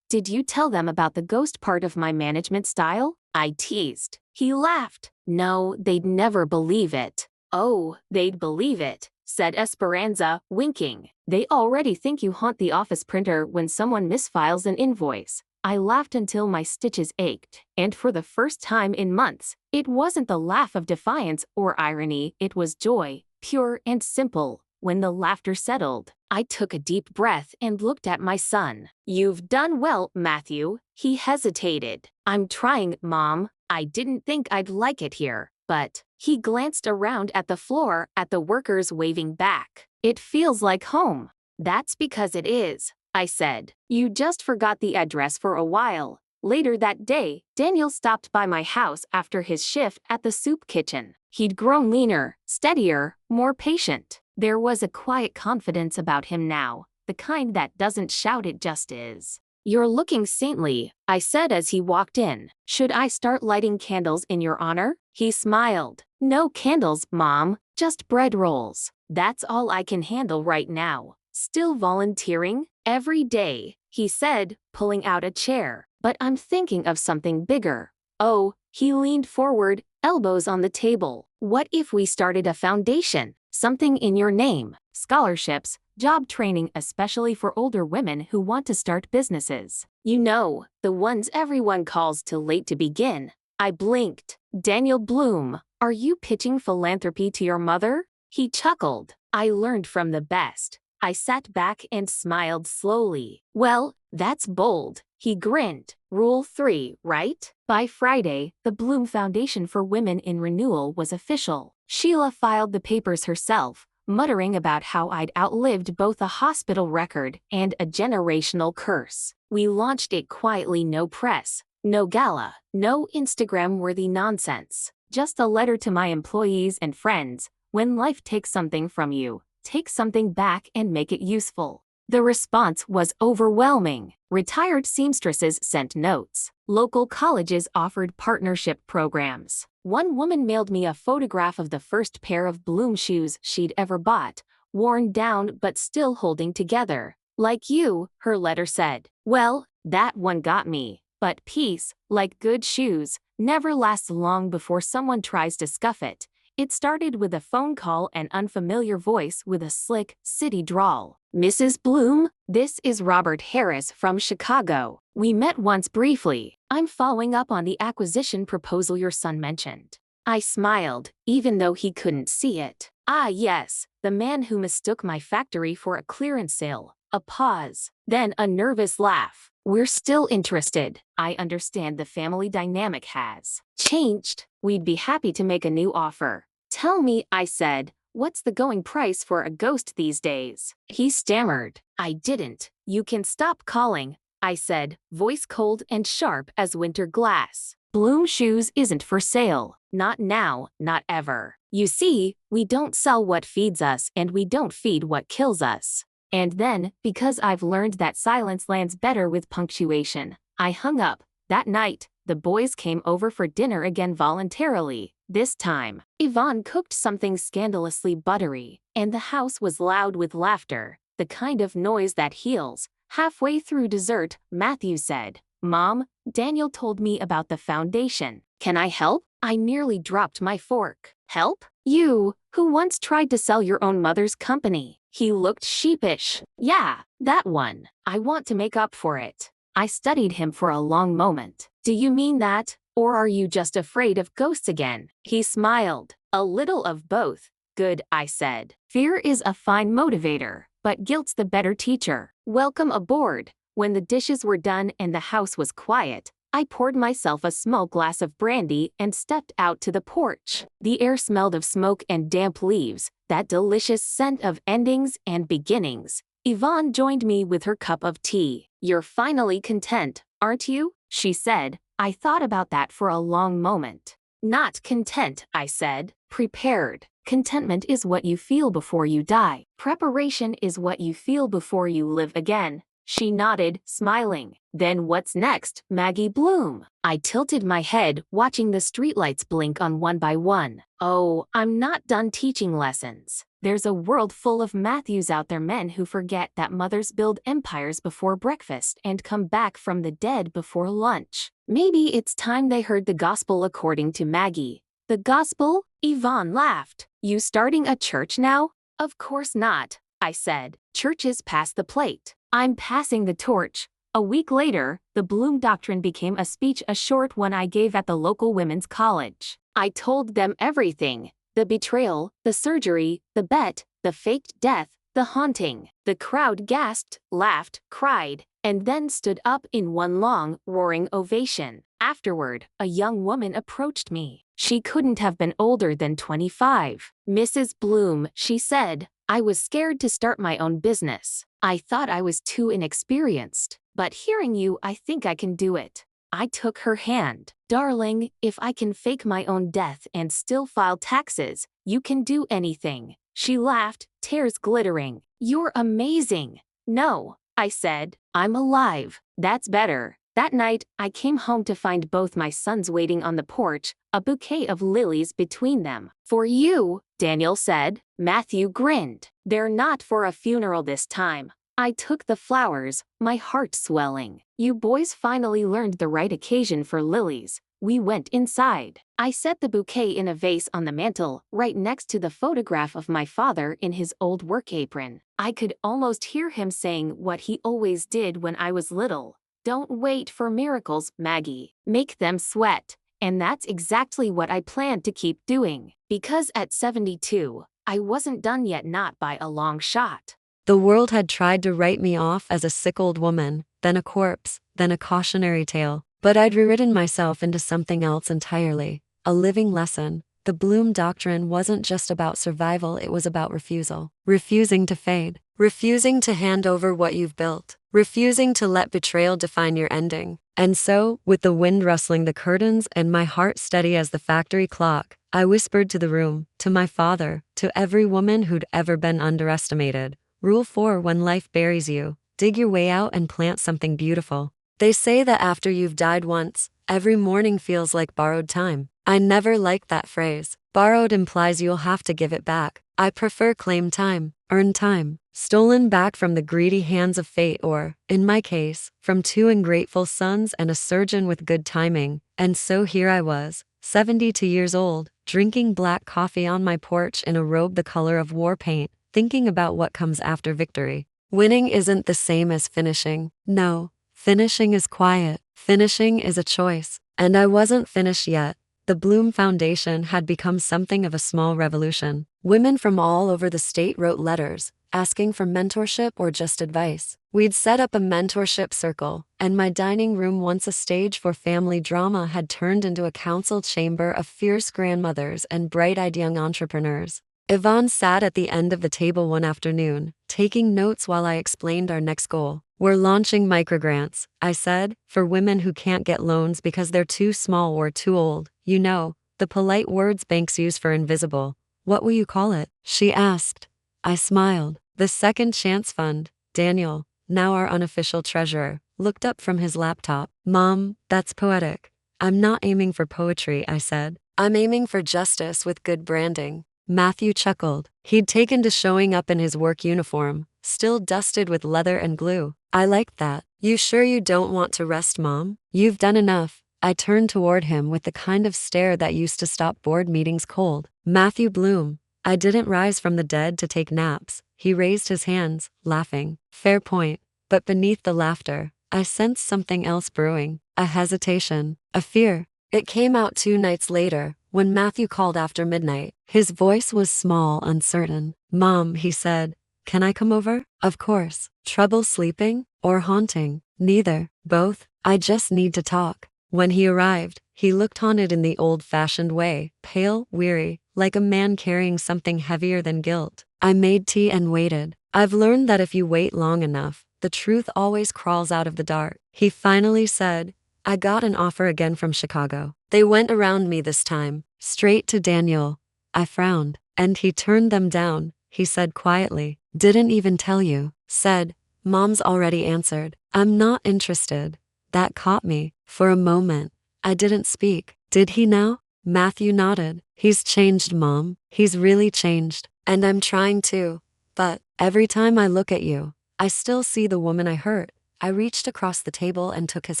did you tell them about the ghost part of my management style?" I teased. He laughed. "No, they'd never believe it." "Oh, they'd believe it," said Esperanza, winking. "They already think you haunt the office printer when someone misfiles an invoice." I laughed until my stitches ached, and for the first time in months, it wasn't the laugh of defiance or irony, it was joy, pure and simple. When the laughter settled, I took a deep breath and looked at my son. "You've done well, Matthew." He hesitated. "I'm trying, Mom. I didn't think I'd like it here, but..." He glanced around at the floor, at the workers waving back. "It feels like home." "That's because it is," I said. "You just forgot the address for a while." Later that day, Daniel stopped by my house after his shift at the soup kitchen. He'd grown leaner, steadier, more patient. There was a quiet confidence about him now, the kind that doesn't shout, it just is. "You're looking saintly," I said as he walked in. "Should I start lighting candles in your honor?" He smiled. "No candles, Mom, just bread rolls. That's all I can handle right now." "Still volunteering?" "Every day," he said, pulling out a chair. "But I'm thinking of something bigger." "Oh," he leaned forward, elbows on the table. "What if we started a foundation? Something in your name. Scholarships, job training, especially for older women who want to start businesses. You know, the ones everyone calls too late to begin." I blinked. "Daniel Bloom, are you pitching philanthropy to your mother?" He chuckled. "I learned from the best." I sat back and smiled slowly. "Well, that's bold." He grinned. "Rule 3, right?" By Friday, the Bloom Foundation for Women in Renewal was official. Sheila filed the papers herself, muttering about how I'd outlived both a hospital record and a generational curse. We launched it quietly, no press, no gala, no Instagram-worthy nonsense. Just a letter to my employees and friends. When life takes something from you, take something back and make it useful. The response was overwhelming. Retired seamstresses sent notes. Local colleges offered partnership programs. One woman mailed me a photograph of the first pair of Bloom shoes she'd ever bought, worn down but still holding together. "Like you," her letter said. Well, that one got me. But peace, like good shoes, never lasts long before someone tries to scuff it. It started with a phone call, an unfamiliar voice with a slick, city drawl. "Mrs. Bloom, this is Robert Harris from Chicago. We met once briefly. I'm following up on the acquisition proposal your son mentioned." I smiled, even though he couldn't see it. "Ah yes, the man who mistook my factory for a clearance sale." A pause, then a nervous laugh. "We're still interested. I understand the family dynamic has changed. We'd be happy to make a new offer." "Tell me," I said, "what's the going price for a ghost these days?" He stammered. I didn't. "You can stop calling," I said, voice cold and sharp as winter glass. "Bloom Shoes isn't for sale. Not now, not ever. You see, we don't sell what feeds us and we don't feed what kills us." And then, because I've learned that silence lands better with punctuation, I hung up. That night, the boys came over for dinner again voluntarily. This time, Yvonne cooked something scandalously buttery, and the house was loud with laughter, the kind of noise that heals, Halfway through dessert, Matthew said, "Mom, Daniel told me about the foundation. Can I help?" I nearly dropped my fork. "Help? You, who once tried to sell your own mother's company." He looked sheepish. "Yeah, that one. I want to make up for it." I studied him for a long moment. "Do you mean that, or are you just afraid of ghosts again?" He smiled. "A little of both." "Good," I said. "Fear is a fine motivator, but guilt's the better teacher." Welcome aboard. When the dishes were done and the house was quiet, I poured myself a small glass of brandy and stepped out to the porch. The air smelled of smoke and damp leaves, that delicious scent of endings and beginnings. Yvonne joined me with her cup of tea. "You're finally content, aren't you?" she said. I thought about that for a long moment. "Not content," I said. "Prepared. Contentment is what you feel before you die. Preparation is what you feel before you live again." She nodded, smiling. "Then what's next, Maggie Bloom?" I tilted my head, watching the streetlights blink on one by one. "Oh, I'm not done teaching lessons. There's a world full of Matthews out there, men who forget that mothers build empires before breakfast and come back from the dead before lunch. Maybe it's time they heard the gospel according to Maggie." "The gospel?" Yvonne laughed. "You starting a church now?" "Of course not," I said. "Churches pass the plate. I'm passing the torch." A week later, the Bloom Doctrine became a speech, a short one I gave at the local women's college. I told them everything: the betrayal, the surgery, the bet, the faked death, the haunting. The crowd gasped, laughed, cried, and then stood up in one long, roaring ovation. Afterward, a young woman approached me. She couldn't have been older than 25. "Mrs. Bloom," she said, "I was scared to start my own business. I thought I was too inexperienced. But hearing you, I think I can do it." I took her hand. "Darling, if I can fake my own death and still file taxes, you can do anything." She laughed, tears glittering. "You're amazing." "No," I said. "I'm alive." "That's better." That night, I came home to find both my sons waiting on the porch, a bouquet of lilies between them. "For you," Daniel said. Matthew grinned. "They're not for a funeral this time." I took the flowers, my heart swelling. You boys finally learned the right occasion for lilies. We went inside. I set the bouquet in a vase on the mantel, right next to the photograph of my father in his old work apron. I could almost hear him saying what he always did when I was little. "Don't wait for miracles, Maggie. Make them sweat." And that's exactly what I planned to keep doing. Because at 72, I wasn't done yet, not by a long shot. The world had tried to write me off as a sick old woman, then a corpse, then a cautionary tale. But I'd rewritten myself into something else entirely, a living lesson. The Bloom Doctrine wasn't just about survival, it was about refusal. Refusing to fade. Refusing to hand over what you've built. Refusing to let betrayal define your ending. And so, with the wind rustling the curtains and my heart steady as the factory clock, I whispered to the room, to my father, to every woman who'd ever been underestimated. Rule 4: when life buries you, dig your way out and plant something beautiful. They say that after you've died once, every morning feels like borrowed time. I never liked that phrase. Borrowed implies you'll have to give it back. I prefer claimed time, earned time, stolen back from the greedy hands of fate or, in my case, from 2 ungrateful sons and a surgeon with good timing. And so here I was, 72 years old, drinking black coffee on my porch in a robe the color of war paint, thinking about what comes after victory. Winning isn't the same as finishing. No, finishing is quiet. Finishing is a choice. And I wasn't finished yet. The Bloom Foundation had become something of a small revolution. Women from all over the state wrote letters, asking for mentorship or just advice. We'd set up a mentorship circle, and my dining room, once a stage for family drama, had turned into a council chamber of fierce grandmothers and bright-eyed young entrepreneurs. Yvonne sat at the end of the table one afternoon, taking notes while I explained our next goal. "We're launching microgrants," I said, "for women who can't get loans because they're too small or too old. You know, the polite words banks use for invisible. What will you call it?" she asked. I smiled. "The Second Chance Fund." Daniel, now our unofficial treasurer, looked up from his laptop. "Mom, that's poetic." "I'm not aiming for poetry," I said. "I'm aiming for justice with good branding." Matthew chuckled. He'd taken to showing up in his work uniform, still dusted with leather and glue. I liked that. You sure you don't want to rest, Mom? You've done enough. I turned toward him with the kind of stare that used to stop board meetings cold. Matthew Bloom. I didn't rise from the dead to take naps. He raised his hands, laughing. Fair point. But beneath the laughter, I sensed something else brewing. A hesitation. A fear. It came out 2 nights later, when Matthew called after midnight. His voice was small, uncertain. Mom, he said, can I come over? Of course. Trouble sleeping? Or haunting? Neither. Both. I just need to talk. When he arrived, he looked haunted in the old-fashioned way, pale, weary, like a man carrying something heavier than guilt. I made tea and waited. I've learned that if you wait long enough, the truth always crawls out of the dark. He finally said, I got an offer again from Chicago. They went around me this time, straight to Daniel. I frowned. And he turned them down, he said quietly. Didn't even tell you. Said, Mom's already answered. I'm not interested. That caught me. For a moment, I didn't speak. Did he now? Matthew nodded. He's changed, Mom. He's really changed. And I'm trying to. But every time I look at you, I still see the woman I hurt. I reached across the table and took his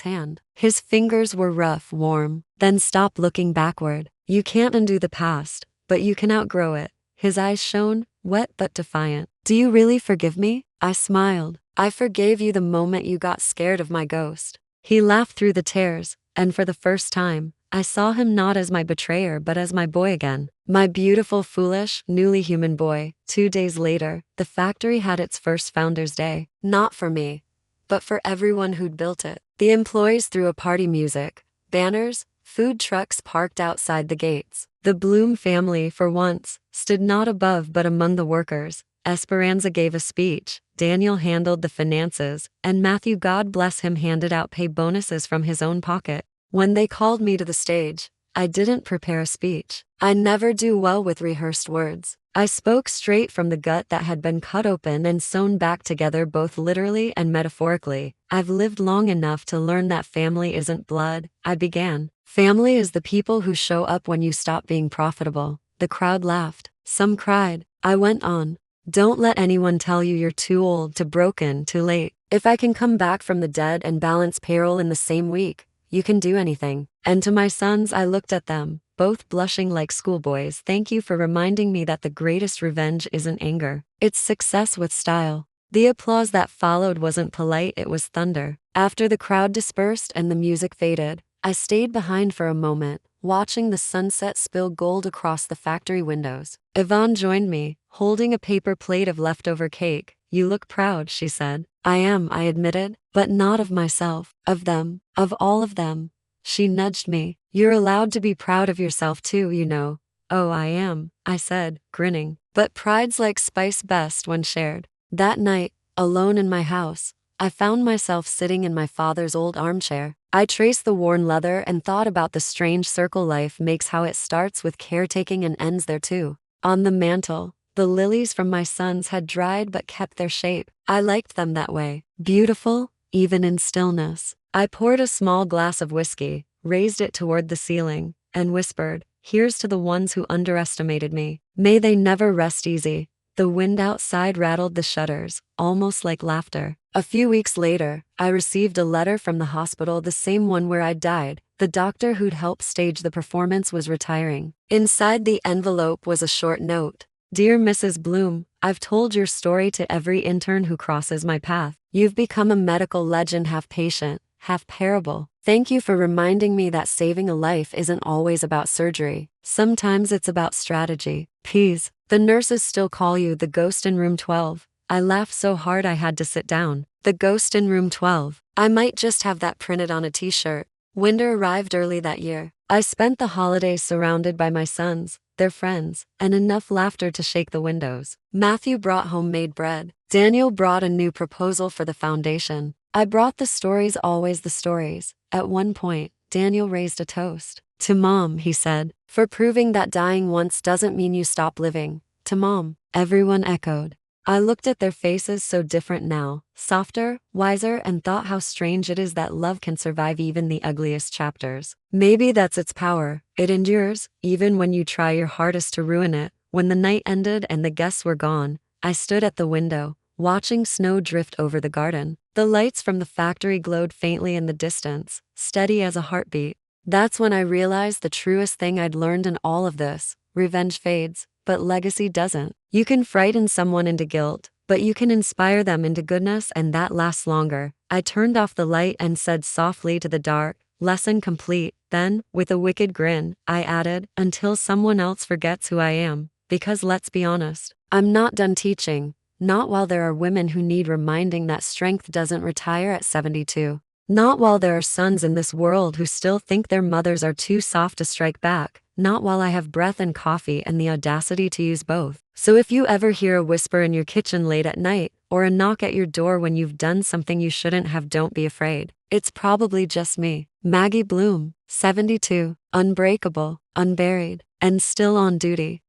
hand. His fingers were rough, warm. Then stopped looking backward. You can't undo the past, but you can outgrow it. His eyes shone, wet but defiant. Do you really forgive me? I smiled. I forgave you the moment you got scared of my ghost. He laughed through the tears, and for the first time, I saw him not as my betrayer but as my boy again. My beautiful, foolish, newly human boy. 2 days later, the factory had its first Founders' Day. Not for me, but for everyone who'd built it. The employees threw a party, music, banners, food trucks parked outside the gates. The Bloom family, for once, stood not above but among the workers. Esperanza gave a speech, Daniel handled the finances, and Matthew, God bless him, handed out pay bonuses from his own pocket. When they called me to the stage, I didn't prepare a speech. I never do well with rehearsed words. I spoke straight from the gut that had been cut open and sewn back together both literally and metaphorically. I've lived long enough to learn that family isn't blood. I began. Family is the people who show up when you stop being profitable. The crowd laughed. Some cried. I went on. Don't let anyone tell you you're too old, too broken, too late. If I can come back from the dead and balance payroll in the same week, you can do anything. And to my sons, I looked at them, both blushing like schoolboys. Thank you for reminding me that the greatest revenge isn't anger. It's success with style. The applause that followed wasn't polite, it was thunder. After the crowd dispersed and the music faded, I stayed behind for a moment, watching the sunset spill gold across the factory windows. Yvonne joined me, holding a paper plate of leftover cake. You look proud, she said. I am, I admitted, but not of myself, of them, of all of them. She nudged me. You're allowed to be proud of yourself too, you know. Oh, I am, I said, grinning. But pride's like spice, best when shared. That night, alone in my house, I found myself sitting in my father's old armchair. I traced the worn leather and thought about the strange circle life makes, how it starts with caretaking and ends there too. On the mantel, the lilies from my sons had dried but kept their shape. I liked them that way. Beautiful, even in stillness. I poured a small glass of whiskey, raised it toward the ceiling, and whispered, here's to the ones who underestimated me. May they never rest easy. The wind outside rattled the shutters, almost like laughter. A few weeks later, I received a letter from the hospital, the same one where I'd died. The doctor who'd helped stage the performance was retiring. Inside the envelope was a short note. Dear Mrs. Bloom, I've told your story to every intern who crosses my path. You've become a medical legend, half patient, half parable. Thank you for reminding me that saving a life isn't always about surgery. Sometimes it's about strategy. Please, the nurses still call you the ghost in room 12. I laughed so hard I had to sit down. The ghost in room 12. I might just have that printed on a t-shirt. Winter arrived early that year. I spent the holidays surrounded by my sons, their friends, and enough laughter to shake the windows. Matthew brought homemade bread. Daniel brought a new proposal for the foundation. I brought the stories, always the stories. At one point, Daniel raised a toast. To Mom, he said, for proving that dying once doesn't mean you stop living. To Mom. Everyone echoed. I looked at their faces, so different now, softer, wiser, and thought how strange it is that love can survive even the ugliest chapters. Maybe that's its power. It endures, even when you try your hardest to ruin it. When the night ended and the guests were gone, I stood at the window, watching snow drift over the garden. The lights from the factory glowed faintly in the distance, steady as a heartbeat. That's when I realized the truest thing I'd learned in all of this. Revenge fades, but legacy doesn't. You can frighten someone into guilt, but you can inspire them into goodness, and that lasts longer. I turned off the light and said softly to the dark, "Lesson complete." Then, with a wicked grin, I added, "Until someone else forgets who I am." Because let's be honest, I'm not done teaching. Not while there are women who need reminding that strength doesn't retire at 72. Not while there are sons in this world who still think their mothers are too soft to strike back. Not while I have breath and coffee and the audacity to use both. So if you ever hear a whisper in your kitchen late at night, or a knock at your door when you've done something you shouldn't have, don't be afraid. It's probably just me, Maggie Bloom, 72, unbreakable, unburied, and still on duty.